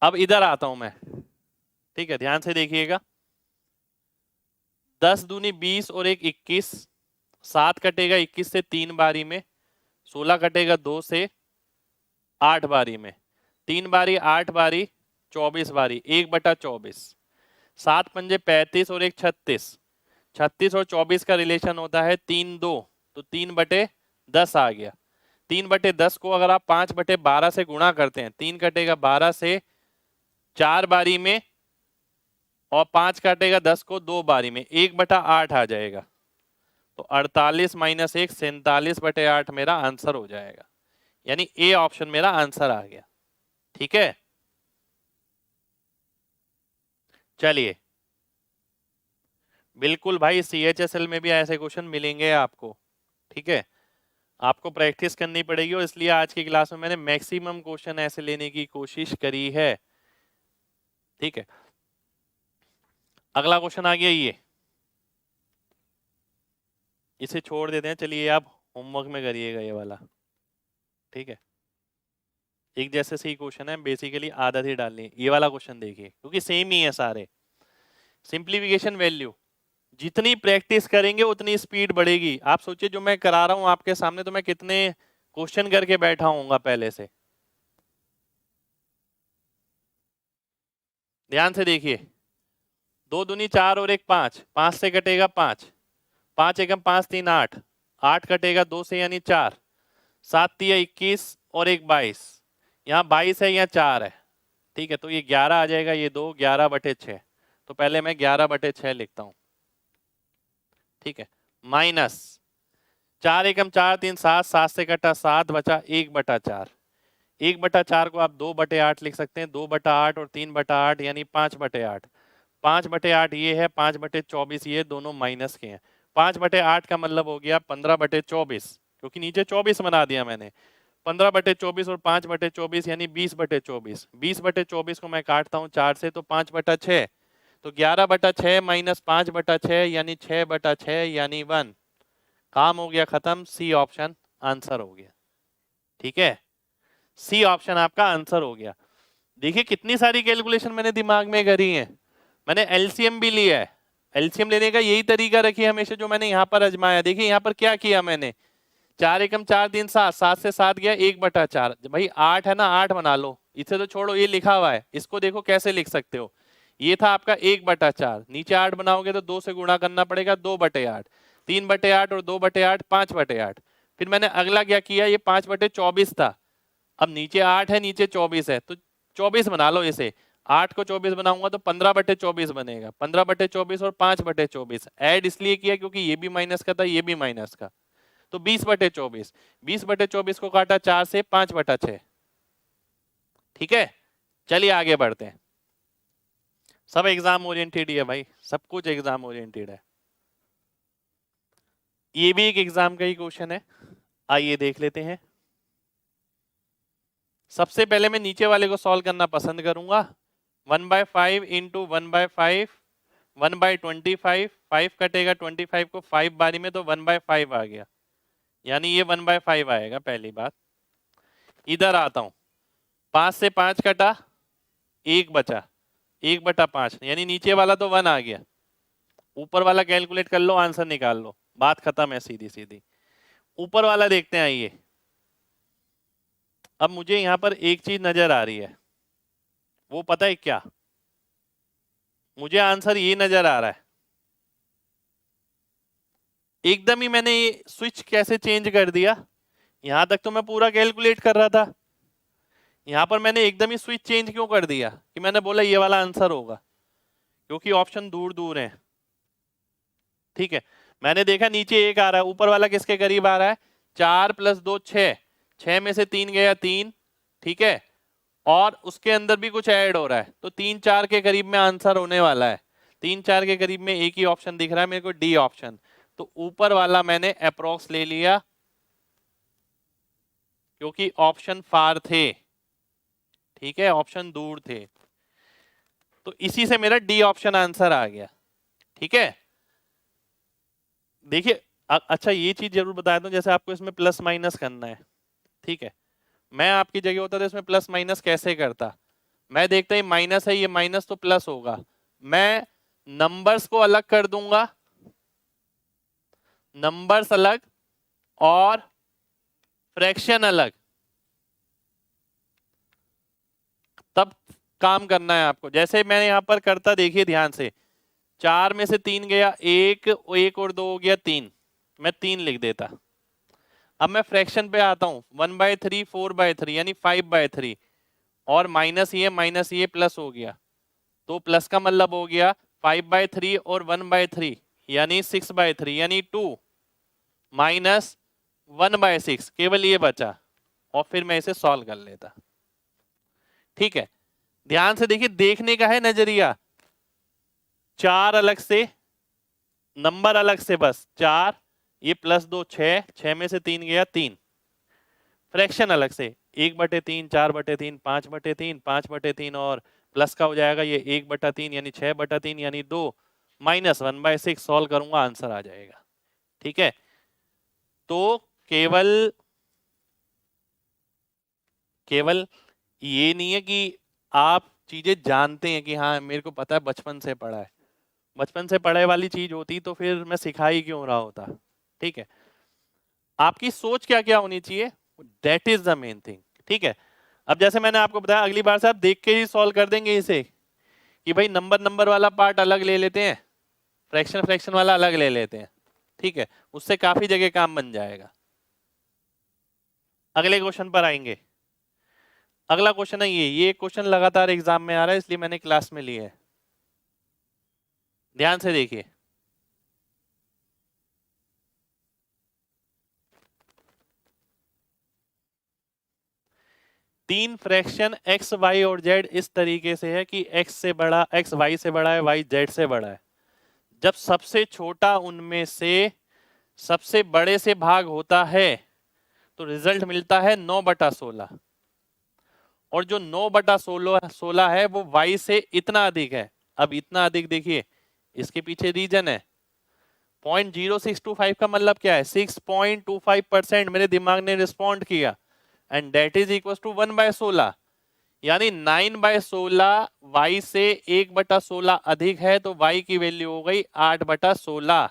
अब इधर आता हूं मैं, ठीक है, ध्यान से देखिएगा, 10 दूनी 20 और एक 21, 7 कटेगा 21 से 3 बारी में, 16 कटेगा 2 से 8 बारी में, 3 बारी 8 बारी 24 बारी, 1/24, 7 पंजे 35 और एक 36, 36 और 24 का रिलेशन होता है 3-2, तो 3/10 आ गया। 3/10 को अगर आप 5/12 से गुणा करते हैं, 3 कटेगा 12 से 4 बारी में, और 5 काटेगा 10 को 2 बारी में, 1/8 आ जाएगा। तो 48 माइनस 1 47/8 मेरा आंसर हो जाएगा, यानी ए ऑप्शन मेरा आंसर आ गया। ठीक है, चलिए, बिल्कुल भाई, CHSL में भी ऐसे क्वेश्चन मिलेंगे आपको। ठीक है, आपको प्रैक्टिस करनी पड़ेगी, और इसलिए आज की क्लास में मैंने मैक्सिमम क्वेश्चन ऐसे लेने की कोशिश करी है। ठीक है, अगला क्वेश्चन आ गया ये, इसे छोड़ देते हैं, चलिए आप होमवर्क में करिएगा ये वाला। ठीक है, एक जैसे सही क्वेश्चन है, बेसिकली आदत ही डालनी है। ये वाला क्वेश्चन देखिए, क्योंकि सेम ही है सारे। सिंप्लीफिकेशन वैल्यू, जितनी प्रैक्टिस करेंगे उतनी स्पीड बढ़ेगी। आप सोचिए, जो मैं करा रहा हूं आपके सामने, तो मैं कितने क्वेश्चन करके बैठा हूँगा पहले से। ध्यान से देखिए, 2 दूनी 4 और एक 5, 5 से कटेगा 5, 5 एकम 5 3 8, 8 कटेगा 2 से यानी 4, 7 तिया 21 और एक 22, यहाँ 22 है, यहाँ 4 है। ठीक है, तो ये 11 आ जाएगा, ये 2, 11/6, तो पहले मैं 11/6 लिखता हूं। ठीक है, माइनस 4 एकम 4 3 7, 7 से कटा 7, बचा 1/4, 1/4 को आप 2/8 लिख सकते हैं, 2/8 और 3/8 यानी 5/8, 5/8 ये है, 5/24 ये, दोनों माइनस के हैं। 5/8 का मतलब हो गया 15/24, क्योंकि नीचे 24 बना दिया मैंने। 15/24 और 5/24 यानी 20/24, 20/24 को मैं काटता हूँ 4 से, तो 5/6, तो 11/6 माइनस 5/6 यानी 6/6 यानी 1। काम हो गया खत्म, सी ऑप्शन आंसर हो गया। ठीक है, सी ऑप्शन आपका आंसर हो गया। देखिए कितनी सारी कैलकुलेशन मैंने दिमाग में करी है। मैंने एलसीएम भी लिया है, एलसीएम लेने का यही तरीका रखिए हमेशा, जो मैंने यहाँ पर आजमाया। देखिए यहाँ पर क्या किया मैंने, 4 एकम 4 3 7, 7 से 7 गया 1/4, भाई 8 है ना, 8 बना लो, इसे तो छोड़ो, ये लिखा हुआ है, इसको देखो कैसे लिख सकते हो। ये था आपका 1/4, नीचे 8 बनाओगे तो 2 से गुणा करना पड़ेगा, 2/8, 3/8 और 2/8 5/8। फिर मैंने अगला क्या किया, ये 5/24 था, अब नीचे 8 है नीचे 24 है, तो 24 बना लो इसे। 8 को 24 बनाऊंगा तो 15/24 बनेगा, 15/24 और 5/24 ऐड इसलिए किया क्योंकि ये भी माइनस का था, ये भी माइनस का, तो 20/24, 20/24 को काटा 4 से, 5/6। ठीक है, चलिए आगे बढ़ते हैं। सब एग्जाम ओरिएंटेड ही है भाई, सब कुछ एग्जाम ओरिएंटेड है। ये भी एक एग्जाम का ही क्वेश्चन है, आइए देख लेते हैं। सबसे पहले मैं नीचे वाले को सॉल्व करना पसंद करूंगा। 1/5 इंटू 1/5, 1/25, 5 कटेगा 25 को 5 बारी में, तो 1/5 आ गया, यानी ये 1/5 आएगा पहली बात। इधर आता हूं, 5 से 5 कटा, 1 बचा, 1/5, यानी नीचे वाला तो 1 आ गया, ऊपर वाला कैलकुलेट कर लो, आंसर निकाल लो, बात खत्म है सीधी सीधी। ऊपर वाला देखते हैं, आइए। अब मुझे यहां पर एक चीज नजर आ रही है, वो पता है क्या, मुझे आंसर ये नजर आ रहा है, एकदम ही मैंने ये स्विच कैसे चेंज कर दिया। यहां तक तो मैं पूरा कैलकुलेट कर रहा था, यहां पर मैंने एकदम ही स्विच चेंज क्यों कर दिया, कि मैंने बोला ये वाला आंसर होगा, क्योंकि ऑप्शन दूर दूर है। ठीक है, मैंने देखा नीचे 1 आ रहा है, ऊपर वाला किसके करीब आ रहा है, 4 + 2 6, 6 में से 3 गया 3। ठीक है, और उसके अंदर भी कुछ ऐड हो रहा है, तो 3 4 के करीब में आंसर होने वाला है। 3 4 के करीब में एक ही ऑप्शन दिख रहा है मेरे को, डी ऑप्शन, तो ऊपर वाला मैंने अप्रोक्स ले लिया, क्योंकि ऑप्शन फार थे। ठीक है, ऑप्शन दूर थे, तो इसी से मेरा डी ऑप्शन आंसर आ गया। ठीक है, देखिए अच्छा ये चीज जरूर बताया दूं, जैसे आपको इसमें प्लस माइनस करना है, ठीक है, मैं आपकी जगह होता तो इसमें प्लस माइनस कैसे करता। मैं देखता ही माइनस है, ये माइनस तो प्लस होगा, मैं नंबर्स को अलग कर दूंगा, नंबर्स अलग और फ्रैक्शन अलग, तब काम करना है आपको। जैसे मैंने यहां पर करता, देखिए ध्यान से, 4 में से 3 गया, एक और 2 हो गया 3, मैं 3 लिख देता। अब मैं फ्रैक्शन पे आता हूं, 1/3 4/3 यानी 5/3, और माइनस ये प्लस हो गया, तो प्लस का मतलब हो गया 5/3 और 1/3 यानी 6/3 यानी 2 माइनस 1/6, केवल ये बचा, और फिर मैं इसे सॉल्व कर लेता। ठीक है, ध्यान से देखिए, देखने का है नजरिया, 4 अलग से, नंबर अलग से, बस 4, ये +2 6, 6 में से 3 गया 3, फ्रैक्शन अलग से 1/3 4/3 5/3 5/3, और प्लस का हो जाएगा ये 1/3 यानी 6/3 यानी 2 माइनस 1/6, सॉल्व करूंगा आंसर आ जाएगा। ठीक है, तो केवल ये नहीं है कि आप चीजें जानते हैं कि हाँ मेरे को पता है, बचपन से पढ़ा है, बचपन से पढ़ाई वाली चीज होती तो फिर मैं सिखा ही क्यों रहा होता। ठीक है, आपकी सोच क्या क्या होनी चाहिए, that is the main thing. ठीक है, अब जैसे मैंने आपको बताया, अगली बार से आप देख के ही सॉल्व कर देंगे इसे, कि भाई नंबर नंबर वाला पार्ट अलग ले लेते हैं, फ्रैक्शन फ्रैक्शन वाला अलग ले लेते हैं। ठीक है, उससे काफी जगह काम बन जाएगा। अगले क्वेश्चन पर आएंगे। अगला क्वेश्चन है ये क्वेश्चन लगातार एग्जाम में आ रहा है, इसलिए मैंने क्लास में लिए है, ध्यान से देखिए। तीन फ्रैक्शन x, y और z इस तरीके से है कि x से बड़ा, x y से बड़ा है, y z से बड़ा है। जब सबसे छोटा उनमें से सबसे बड़े से भाग होता है तो रिजल्ट मिलता है 9/16, और जो 9/16 है वो y से इतना अधिक है। अब इतना अधिक देखिए, इसके पीछे रीजन है 0.0625 का मतलब क्या है, 6.25% मेरे दिमाग ने रिस्पॉन्ड किया, and that is equal to 1/16, यानी 9/16 y से 1/16 अधिक है, तो y की वैल्यू हो गई 8/16।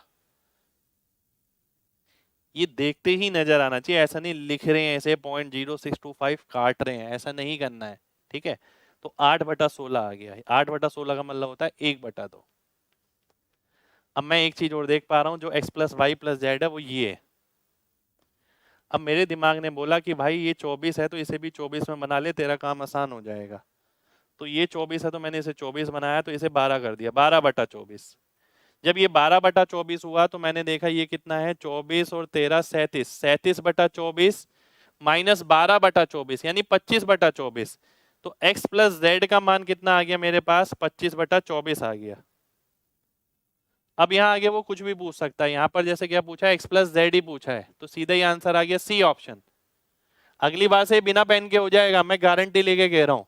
ये देखते ही नजर आना चाहिए, ऐसा नहीं लिख रहे हैं ऐसे 0.0625 काट रहे हैं, ऐसा नहीं करना है। ठीक है, तो 8/16 आ गया है, 8/16 का मतलब होता है 1/2। अब मैं एक चीज और देख पा रहा हूं, जो x + y + z है वो ये है। अब मेरे दिमाग ने बोला कि भाई ये 24 है तो इसे भी 24 में बना ले, तेरा काम आसान हो जाएगा। तो ये 24 है तो मैंने इसे 24 बनाया, तो इसे 12 कर दिया, 12/24। जब ये 12/24 हुआ तो मैंने देखा ये कितना है, 24 और 13 37, 37/24 माइनस 12/24 यानी 25/24। तो x + z का मान कितना आ गया मेरे पास, 25/24 आ गया। अब यहाँ आगे वो कुछ भी पूछ सकता है, यहाँ पर जैसे क्या पूछा है, x + z ही पूछा है, तो सीधा ही आंसर आ गया सी ऑप्शन। अगली बार से बिना पेन के हो जाएगा, मैं गारंटी लेके कह रहा हूं,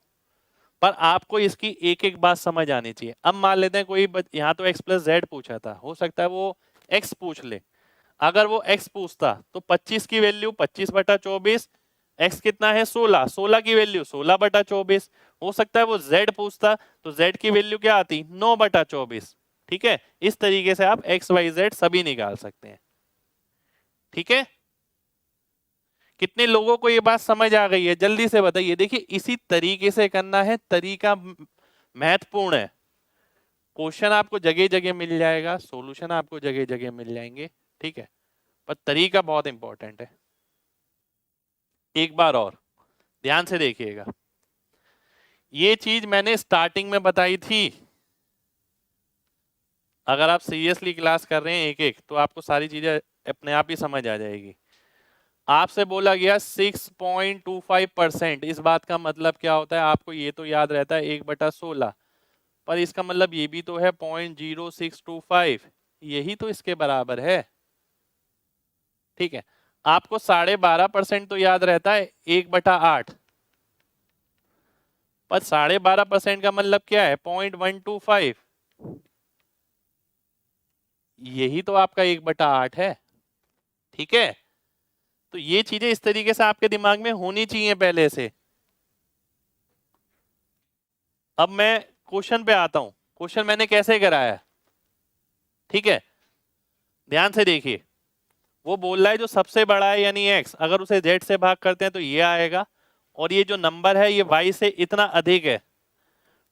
पर आपको इसकी एक एक बात समझ आनी चाहिए। अब मान लेते हैं कोई यहाँ तो x + z पूछा था, हो सकता है वो x पूछ ले, अगर वो x पूछता तो 25 की वैल्यू 25/24, x कितना है 16, 16 की वैल्यू 16/24, हो सकता है वो z पूछता तो z की वैल्यू क्या आती 9/24। ठीक है, इस तरीके से आप x y z सभी निकाल सकते हैं। ठीक है, कितने लोगों को ये बात समझ आ गई है, जल्दी से बताइए। देखिए इसी तरीके से करना है, तरीका महत्वपूर्ण है। क्वेश्चन आपको जगह जगह मिल जाएगा, सॉल्यूशन आपको जगह जगह मिल जाएंगे, ठीक है, पर तरीका बहुत इंपॉर्टेंट है। एक बार और ध्यान से देखिएगा, ये चीज मैंने स्टार्टिंग में बताई थी। अगर आप सीरियसली क्लास कर रहे हैं एक एक, तो आपको सारी चीजें अपने आप ही समझ आ जाएगी। आपसे बोला गया 6.25%, इस बात का मतलब क्या होता है, आपको ये तो याद रहता है 1/16, पर इसका मतलब ये भी तो है 0.0625, यही तो इसके बराबर है। ठीक है, आपको 12.5% तो याद रहता है 1/8, पर 12.5% का मतलब क्या है? 0.125। यही तो आपका 1/8 है। ठीक है, तो ये चीजें इस तरीके से आपके दिमाग में होनी चाहिए पहले से। अब मैं क्वेश्चन पे आता हूं। क्वेश्चन मैंने कैसे कराया? ठीक है, ध्यान से देखिए। वो बोल रहा है जो सबसे बड़ा है यानी x, अगर उसे z से भाग करते हैं तो ये आएगा, और ये जो नंबर है ये y से इतना अधिक है,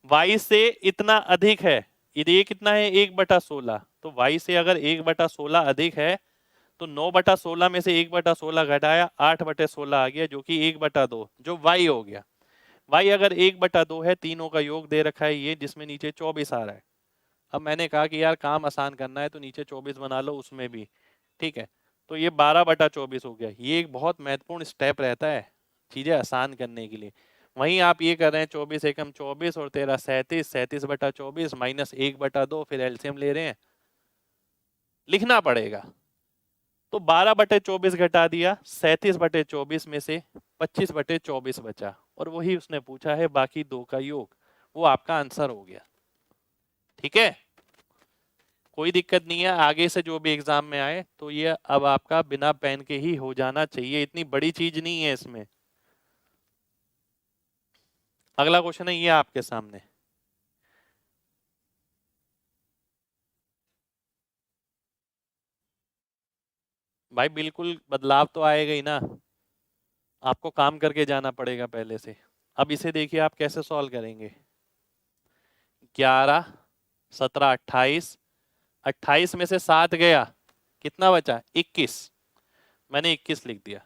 y से इतना अधिक है। ये कितना है? 1/16। तो y से अगर 1/16 अधिक है तो 9/16 में से 1/16 घटाया 8/16 आ गया, जो कि 1/2, जो y हो गया। y अगर 1/2 है, तीनों का योग दे रखा है ये, जिसमें नीचे 24 आ रहा है। अब मैंने कहा कि यार काम आसान करना है तो नीचे 24 बना लो उसमें भी। ठीक है, तो ये 12/24 हो गया। ये एक बहुत महत्वपूर्ण स्टेप रहता है चीजें आसान करने के लिए। वहीं आप ये कर रहे हैं 24 एकम 24 और 13 37, 37/24 माइनस 1/2, फिर एलसीएम ले रहे हैं, लिखना पड़ेगा। तो 12/24 घटा दिया, 37/24 में से 25/24 बचा, और वही उसने पूछा है बाकी दो का योग, वो आपका आंसर हो गया। ठीक है, कोई दिक्कत नहीं है। आगे से जो भी एग्जाम में आए तो ये अब आपका बिना पेन के ही हो जाना चाहिए, इतनी बड़ी चीज नहीं है इसमें। अगला क्वेश्चन है ये आपके सामने। भाई बिल्कुल बदलाव तो आएगा ही ना, आपको काम करके जाना पड़ेगा पहले से। अब इसे देखिए आप कैसे सॉल्व करेंगे। 11 17 28, 28 में से 7 गया, कितना बचा? 21। मैंने 21 लिख दिया।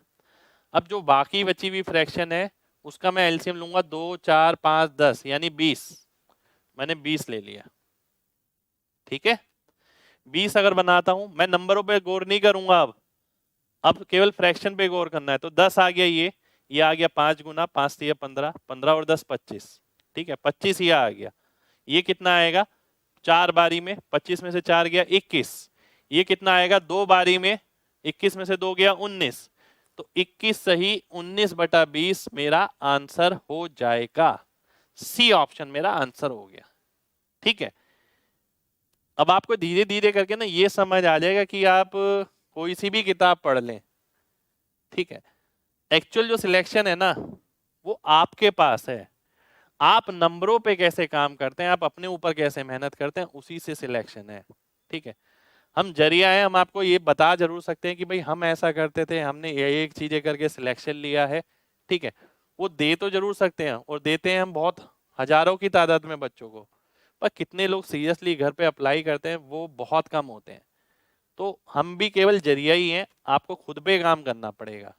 अब जो बाकी बची हुई फ्रैक्शन है उसका मैं एलसीएम लूंगा, 2 4 5 10 यानी 20। मैंने 20 ले लिया। ठीक है, 20 अगर बनाता हूं, मैं नंबरों पे गौर नहीं करूंगा अब केवल फ्रैक्शन पे गौर करना है। तो 10 आ गया, ये आ गया 5 गुना 5 से 15, 15 और 10 25। ठीक है, 25 ये आ गया। ये कितना आएगा? 4 बारी में 25 में से 4 गया 21। ये कितना आएगा? 2 बारी में 21 में से 2 गया 19। तो 21 सही 19/20 मेरा आंसर हो जाएगा। सी ऑप्शन मेरा आंसर हो गया। ठीक है, अब आपको धीरे धीरे करके ना ये समझ आ जाएगा कि आप कोई सी भी किताब पढ़ लें। ठीक है, एक्चुअल जो सिलेक्शन है ना वो आपके पास है। आप नंबरों पे कैसे काम करते हैं, आप अपने ऊपर कैसे मेहनत करते हैं, उसी से सिलेक्शन है। ठीक है, हम जरिया है, हम आपको ये बता जरूर सकते हैं कि भाई हम ऐसा करते थे, हमने ये एक चीजें करके सिलेक्शन लिया है। ठीक है, वो दे तो जरूर सकते हैं, और देते हैं हम बहुत हजारों की तादाद में बच्चों को, पर कितने लोग सीरियसली घर पे अप्लाई करते हैं वो बहुत कम होते हैं। तो हम भी केवल जरिया ही हैं, आपको खुद पे काम करना पड़ेगा।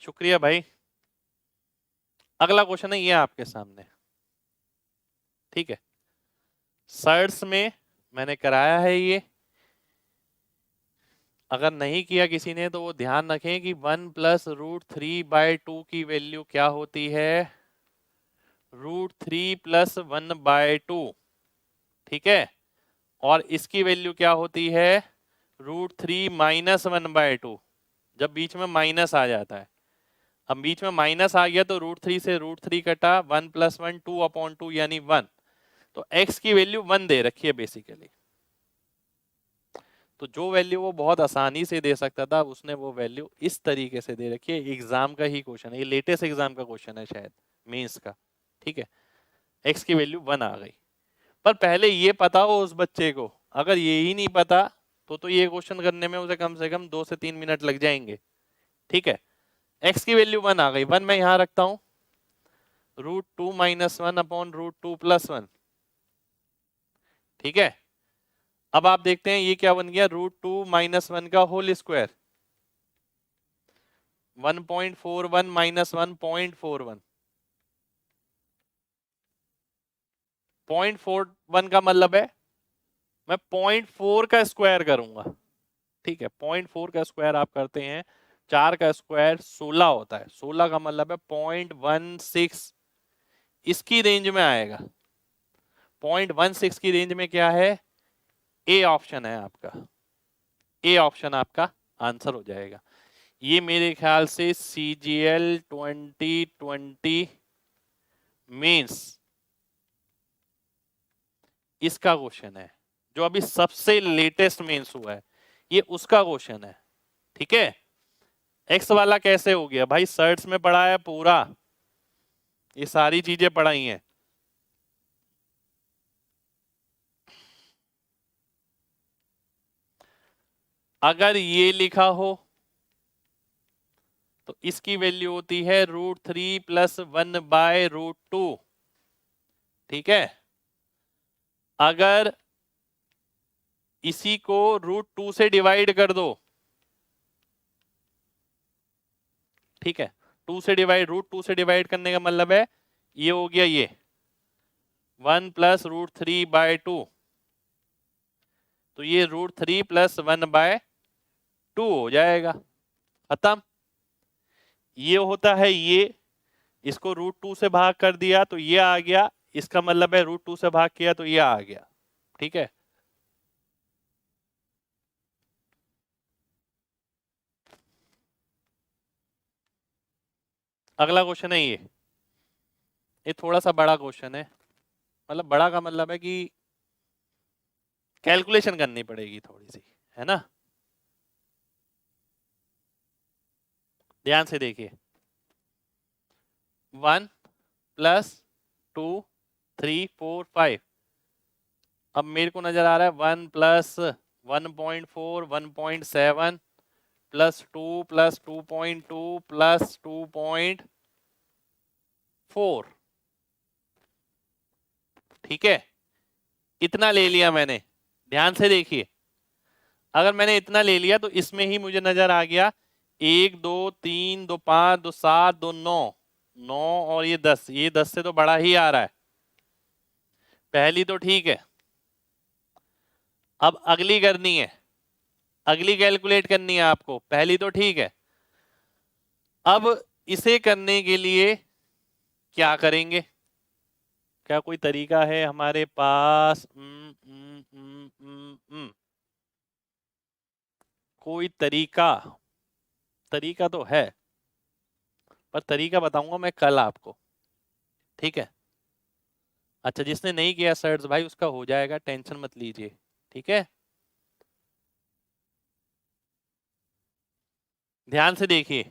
शुक्रिया भाई। अगला क्वेश्चन है ये आपके सामने। ठीक है, सर्ट्स में मैंने कराया है ये, अगर नहीं किया किसी ने तो वो ध्यान रखें कि 1+√3/2 की वैल्यू क्या होती है? √3 + 1/2। ठीक है, और इसकी वैल्यू क्या होती है? √3 - 1/2, जब बीच में माइनस आ जाता है। अब बीच में माइनस आ गया तो √3 से √3 कटा, 1 + 1 2/2 यानी 1। तो x की वैल्यू 1 दे रखी है बेसिकली। तो जो वैल्यू वो बहुत आसानी से दे सकता था उसने वो वैल्यू इस तरीके से दे रखी है। एग्जाम का ही क्वेश्चन है ये, लेटेस्ट एग्जाम का क्वेश्चन है शायद मेंस का। ठीक है, x की वैल्यू 1 आ गई, पर पहले ये पता हो उस बच्चे को। अगर ये ही नहीं पता तो ये क्वेश्चन करने में उसे कम से कम 2 से 3 मिनट लग जाएंगे। ठीक है, x की वैल्यू 1 आ गई, 1 मैं यहां रखता हूं, √2 - 1/√2 + 1। ठीक है, अब आप देखते हैं ये क्या बन गया, √2 - 1 का होल स्क्वायर, 1.41 - 1.41। 0.41 का मतलब है मैं 0.4 का स्क्वायर करूंगा। ठीक है, 0.4 का स्क्वायर आप करते हैं, 4 का स्क्वायर 16 होता है, 16 का मतलब है 0.16, इसकी रेंज में आएगा। 0.16 की रेंज में क्या है? ए ऑप्शन है आपका, ए ऑप्शन आपका आंसर हो जाएगा। ये मेरे ख्याल से CGL 2020 मीन्स इसका क्वेश्चन है, जो अभी सबसे लेटेस्ट मेंस हुआ है, ये उसका क्वेश्चन है। ठीक है, एक्स वाला कैसे हो गया भाई, सर्ट्स में पढ़ा है पूरा, ये सारी चीजें पढ़ाई हैं। अगर ये लिखा हो तो इसकी वैल्यू होती है √3 + 1/√2। ठीक है, अगर इसी को √2 से डिवाइड कर दो, ठीक है, √2 से डिवाइड करने का मतलब है ये हो गया ये 1 + √3/2, तो ये √3 + 1/2 हो जाएगा, खत्म। ये होता है ये, इसको √2 से भाग कर दिया तो ये आ गया, इसका मतलब है √2 से भाग किया तो ये आ गया। ठीक है, अगला क्वेश्चन है ये थोड़ा सा बड़ा क्वेश्चन है, मतलब बड़ा का मतलब है कि कैलकुलेशन करनी पड़ेगी थोड़ी सी, है ना। ध्यान से देखिए, 1 + 2 3 4 5, अब मेरे को नजर आ रहा है 1 + 1.4 1.7 + 2 + 2.2 + 2.4। ठीक है, इतना ले लिया मैंने, ध्यान से देखिए, अगर मैंने इतना ले लिया तो इसमें ही मुझे नजर आ गया 1 2 3 2 5 2 7 2 9 9 और ये 10, ये 10 से तो बड़ा ही आ रहा है, पहली तो ठीक है। अब अगली करनी है, अगली कैलकुलेट करनी है आपको, पहली तो ठीक है। अब इसे करने के लिए क्या करेंगे, क्या कोई तरीका है हमारे पास? कोई तरीका, तरीका तो है, पर तरीका बताऊंगा मैं कल आपको। ठीक है, अच्छा जिसने नहीं किया सर्च भाई उसका हो जाएगा, टेंशन मत लीजिए। ठीक है, ध्यान से देखिए,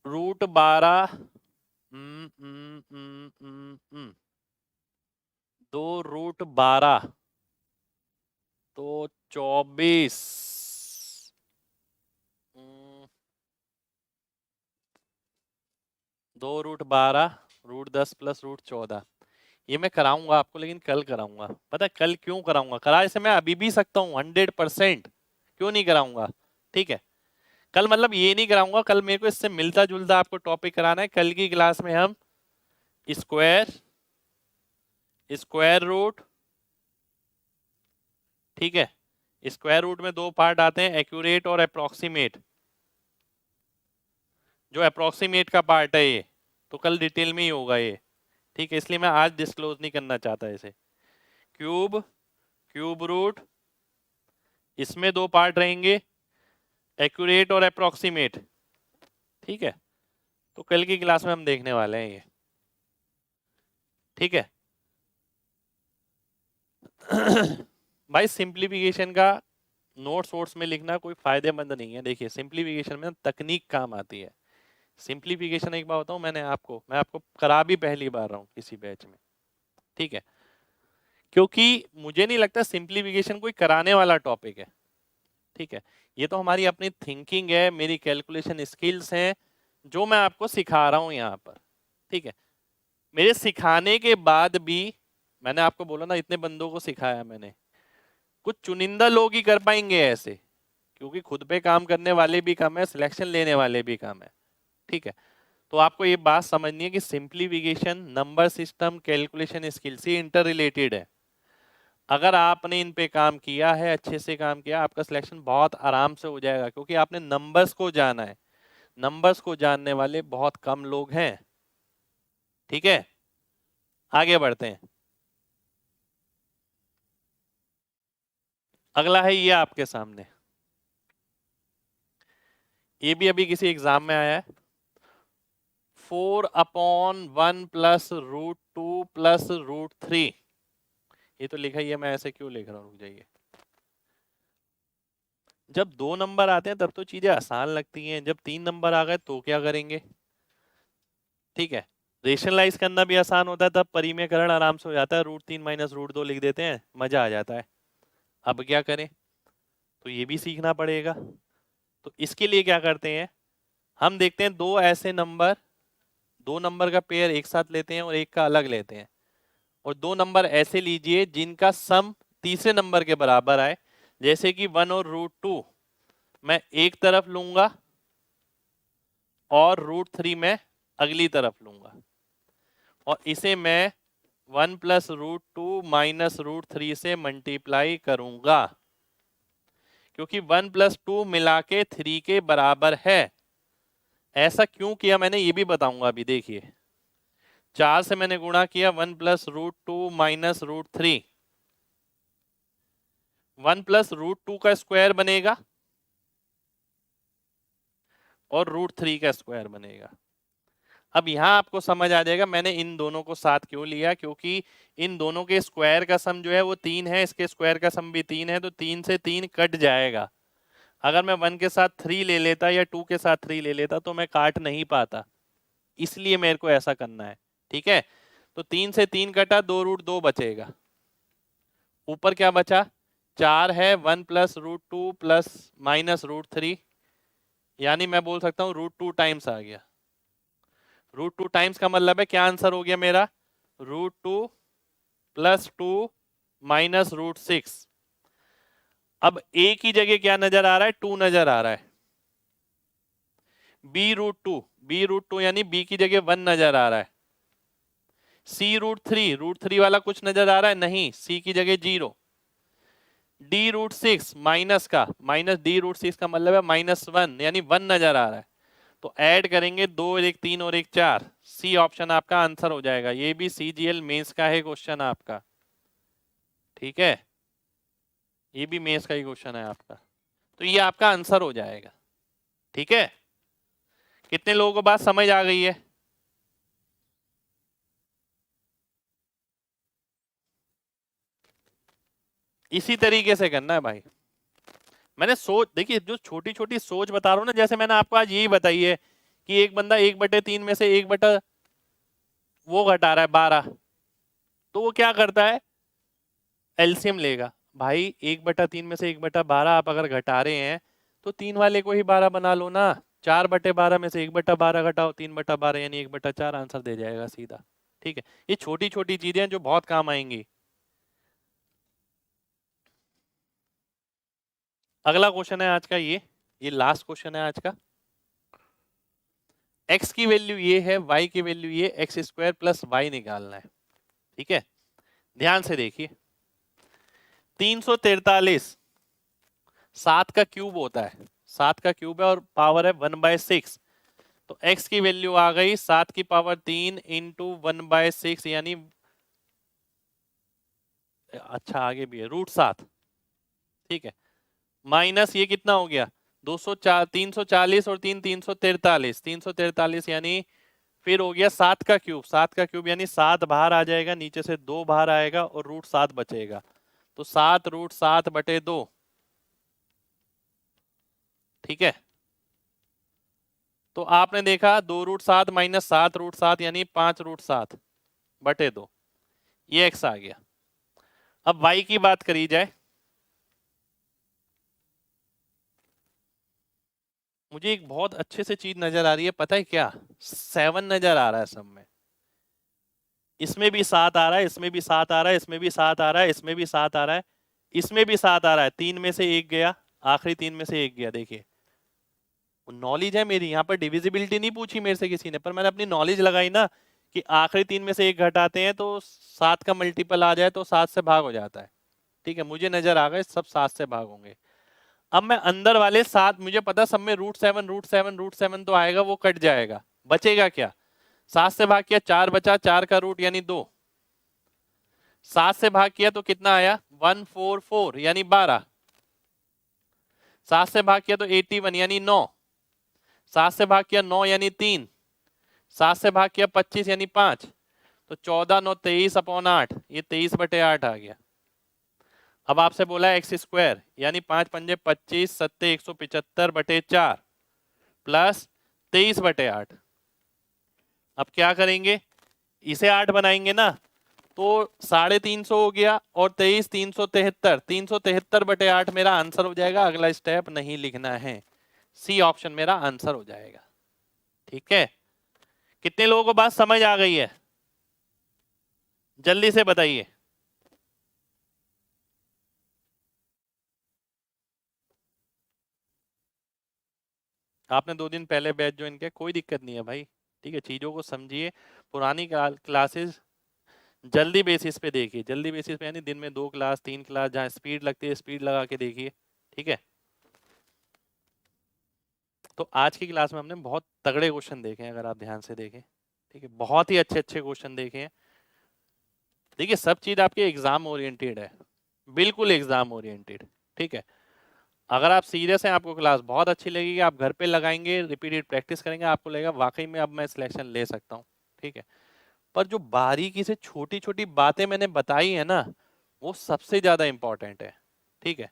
√12 2 √12 तो 24 2 √12 √10 + √14, ये मैं कराऊंगा आपको, लेकिन कल कराऊंगा। पता है कल क्यों कराऊंगा, करा इसे मैं अभी भी सकता हूँ 100%, क्यों नहीं कराऊंगा? ठीक है, कल मतलब ये नहीं कराऊंगा, कल मेरे को इससे मिलता जुलता आपको टॉपिक कराना है। कल की क्लास में हम स्क्वायर, स्क्वायर रूट, ठीक है, स्क्वायर रूट में दो पार्ट आते हैं, एक्यूरेट और अप्रोक्सीमेट। जो अप्रोक्सीमेट का पार्ट है ये तो कल डिटेल में ही होगा ये, ठीक है, इसलिए मैं आज डिस्क्लोज नहीं करना चाहता इसे। क्यूब, क्यूब रूट, इसमें दो पार्ट रहेंगे, एक्यूरेट और अप्रोक्सीमेट। ठीक है, तो कल की क्लास में हम देखने वाले हैं ये। ठीक है भाई सिंप्लीफिकेशन का नोट्स वोट्स में लिखना कोई फायदेमंद नहीं है। देखिए सिंप्लीफिकेशन में तकनीक काम आती है। सिंप्लीफिकेशन एक बार बताऊं, मैं आपको करा भी पहली बार रहा हूं किसी बैच में। ठीक है, क्योंकि मुझे नहीं लगता सिंप्लीफिकेशन कोई कराने वाला टॉपिक है। ठीक है, ये तो हमारी अपनी थिंकिंग है, मेरी कैलकुलेशन स्किल्स हैं जो मैं आपको सिखा रहा हूं यहाँ पर। ठीक है, मेरे सिखाने के बाद भी, मैंने आपको बोला ना इतने बंदों को सिखाया मैंने, कुछ चुनिंदा लोग ही कर पाएंगे ऐसे, क्योंकि खुद पे काम करने वाले भी कम है, सिलेक्शन लेने वाले भी कम है। ठीक है, तो आपको ये बात समझनी है कि simplification, number system, calculation skill से इंटर रिलेटेड है। अगर आपने इन पे काम किया है, अच्छे से काम किया, आपका सिलेक्शन बहुत आराम से हो जाएगा, क्योंकि आपने नंबर्स को जाना है। नंबर्स को जानने वाले बहुत कम लोग हैं। ठीक है, आगे बढ़ते हैं। अगला है ये आपके सामने, ये भी अभी किसी एग्जाम में आया है। 4/1 प्लस √2 प्लस √3। ये तो लिखा ही है, मैं ऐसे क्यों लिख रहा हूँ, रुक जाइए। जब 2 नंबर आते हैं तब तो चीजें आसान लगती हैं, जब 3 नंबर आ गए तो क्या करेंगे। ठीक है, रेशनलाइज करना भी आसान होता है, तब परिमेयकरण आराम से हो जाता है, √3 माइनस √2 लिख देते हैं, मजा आ जाता है। अब क्या करें, तो ये भी सीखना पड़ेगा। तो इसके लिए क्या करते हैं, हम देखते हैं दो ऐसे नंबर, दो नंबर का पेयर एक साथ लेते हैं और एक का अलग लेते हैं, और दो नंबर ऐसे लीजिए जिनका सम तीसरे नंबर के बराबर आए। जैसे कि 1 और √2 मैं एक तरफ लूंगा और √3 मैं अगली तरफ लूंगा, और इसे मैं 1 प्लस √2 माइनस √3 से मल्टीप्लाई करूंगा, क्योंकि 1 प्लस 2 मिला के 3 के बराबर है। ऐसा क्यों किया मैंने ये भी बताऊंगा अभी, देखिए 4 से मैंने गुणा किया, 1 प्लस √2 माइनस √3, 1 प्लस √2 का स्क्वायर बनेगा और √3 का स्क्वायर बनेगा। अब यहां आपको समझ आ जाएगा मैंने इन दोनों को साथ क्यों लिया, क्योंकि इन दोनों के स्क्वायर का सम जो है वो 3 है, इसके स्क्वायर का सम भी 3 है, तो 3 से 3 कट जाएगा। अगर मैं 1 के साथ 3 ले लेता या 2 के साथ 3 ले लेता तो मैं काट नहीं पाता, इसलिए मेरे को ऐसा करना है। ठीक है, तो 3 से 3 कटा, 2√2 बचेगा, ऊपर क्या बचा 4 है, 1 प्लस √2 प्लस माइनस √3, यानी मैं बोल सकता हूँ √2 टाइम्स आ गया। √2 टाइम्स का मतलब है क्या आंसर हो गया मेरा, √2 प्लस 2 माइनस √6। अब ए की जगह क्या नजर आ रहा है, 2 नजर आ रहा है। बी√2 यानी बी की जगह 1 नजर आ रहा है। √3 वाला कुछ नजर आ रहा है, नहीं, सी की जगह 0। D√6 माइनस का, माइनस D√6 का मतलब है -1, यानी 1 नजर आ रहा है। तो ऐड करेंगे 2 और 1 3 और 1 4, सी ऑप्शन आपका आंसर हो जाएगा। ये भी CGL मेंस का है क्वेश्चन आपका, ठीक है, ये भी मेंस का ही क्वेश्चन है आपका, तो ये आपका आंसर हो जाएगा। ठीक है, कितने लोगों को बात समझ आ गई है। इसी तरीके से करना है भाई। मैंने सोच, देखिए जो छोटी छोटी सोच बता रहा हूं ना, जैसे मैंने आपको आज यही बताई है कि एक बंदा 1/3 में से 1 वो घटा रहा है 12, तो वो क्या करता है, एलसीएम लेगा। भाई 1/3 में से 1/12 आप अगर घटा रहे हैं तो 3 वाले को ही 12 बना लो ना। 4/12 में से 1/12 घटाओ, 3/12 यानी 1/4 आंसर दे जाएगा सीधा। ठीक है, ये छोटी छोटी चीजें हैं जो बहुत काम आएंगी। अगला क्वेश्चन है आज का, ये लास्ट क्वेश्चन है आज का। x की वैल्यू ये है, y की वैल्यू ये, x² प्लस y निकालना है। ठीक है, ध्यान से देखिए, 343 7 का क्यूब होता है, 7 का क्यूब है और पावर है 1/6, तो x की वैल्यू आ गई 7 की पावर 3 इंटू 1/6, यानी अच्छा आगे भी है √7। ठीक है, माइनस ये कितना हो गया 204, 340 और 3 343, 343 यानी फिर हो गया 7 का क्यूब, 7 का क्यूब यानी 7 बाहर आ जाएगा, नीचे से 2 बाहर आएगा और √7 बचेगा, तो 7√7/2। ठीक है, तो आपने देखा 2√7 माइनस 7√7 यानी 5√7/2, ये x आ गया। अब y की बात करी जाए, मुझे एक बहुत अच्छे से चीज नजर आ रही है, पता है क्या, 7 नजर आ रहा है सब में। इसमें भी 7 आ रहा है, इसमें भी 7 आ रहा है, इसमें भी 7 आ रहा है, इसमें भी 7 आ रहा है, इसमें भी 7 आ रहा है। 3 में से 1 गया, आखिरी 3 में से 1 गया। देखिए नॉलेज है मेरी, यहाँ पर डिविजिबिलिटी नहीं पूछी मेरे से किसी ने, पर मैंने अपनी नॉलेज लगाई ना कि आखिरी 3 में से 1 घटाते हैं तो 7 का मल्टीपल आ जाए तो 7 से भाग हो जाता है। ठीक है, मुझे नजर आ गए सब 7 से भाग होंगे। अब मैं अंदर वाले 7, मुझे पता सब में √7 तो आएगा, वो कट जाएगा, बचेगा क्या, 7 से भाग किया 4 बचा, 4 का रूट यानी 2, 7 से भाग किया तो कितना आया 144 यानी 12, 7 से भाग किया तो 81 यानी 9, 7 से भाग किया 9 यानी 3, 7 से भाग किया 25 यानी 5, तो 14 9 23 अपॉन 8, ये 23/8 आ गया। अब आपसे बोला है एक्स स्क्वायर यानी 5 पंजे 25 सत्ते 175/4 प्लस 23/8। अब क्या करेंगे, इसे 8 बनाएंगे ना, तो 350 हो गया और 23 373, 373/8 मेरा आंसर हो जाएगा। अगला स्टेप नहीं लिखना है, सी ऑप्शन मेरा आंसर हो जाएगा। ठीक है, कितने लोगों को बात समझ आ गई है, जल्दी से बताइए। आपने 2 दिन पहले बैच ज्वाइन किया, कोई दिक्कत नहीं है भाई, ठीक है, चीजों को समझिए। पुरानी क्लासेस जल्दी बेसिस पे देखिए, जल्दी बेसिस पे यानी दिन में 2 क्लास 3 क्लास, जहाँ स्पीड लगती है स्पीड लगा के देखिए। ठीक है, तो आज की क्लास में हमने बहुत तगड़े क्वेश्चन देखे हैं, अगर आप ध्यान से देखें। ठीक है, बहुत ही अच्छे अच्छे क्वेश्चन देखे हैं। देखिए सब चीज आपके एग्जाम ओरिएंटेड है, बिल्कुल एग्जाम ओरिएंटेड। ठीक है, अगर आप सीरियस हैं, आपको क्लास बहुत अच्छी लगेगी, आप घर पे लगाएंगे, रिपीटेड प्रैक्टिस करेंगे, आपको लगेगा वाकई में अब मैं सिलेक्शन ले सकता हूँ। ठीक है, पर जो बारीकी से छोटी छोटी बातें मैंने बताई है ना, वो सबसे ज्यादा इंपॉर्टेंट है। ठीक है,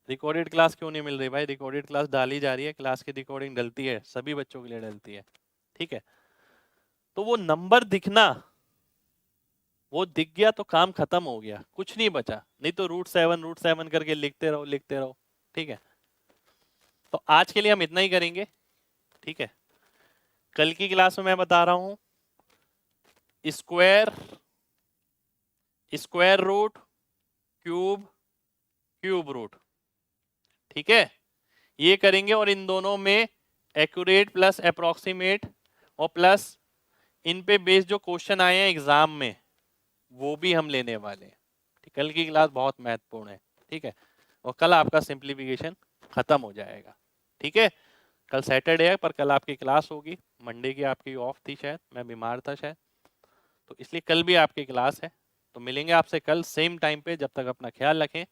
रिकॉर्डेड क्लास क्यों नहीं मिल रही भाई, रिकॉर्डेड क्लास डाली जा रही है, क्लास की रिकॉर्डिंग डलती है, सभी बच्चों के लिए डलती है। ठीक है, तो वो नंबर दिखना, वो दिख गया तो काम खत्म हो गया, कुछ नहीं बचा, नहीं तो √7 करके लिखते रहो लिखते रहो। ठीक है, तो आज के लिए हम इतना ही करेंगे। ठीक है, कल की क्लास में मैं बता रहा हूं square, square root, cube, cube root. ठीक है, ये करेंगे, और इन दोनों में एक्यूरेट प्लस अप्रोक्सीमेट और प्लस इन पे बेस्ड जो क्वेश्चन आए हैं एग्जाम में, वो भी हम लेने वाले हैं। कल की क्लास बहुत महत्वपूर्ण है। ठीक है, और कल आपका सिंप्लीफिकेशन खत्म हो जाएगा। ठीक है, कल सैटरडे है, पर कल आपकी क्लास होगी, मंडे की आपकी ऑफ थी शायद, मैं बीमार था शायद, तो इसलिए कल भी आपकी क्लास है। तो मिलेंगे आपसे कल सेम टाइम पे, जब तक अपना ख्याल रखें।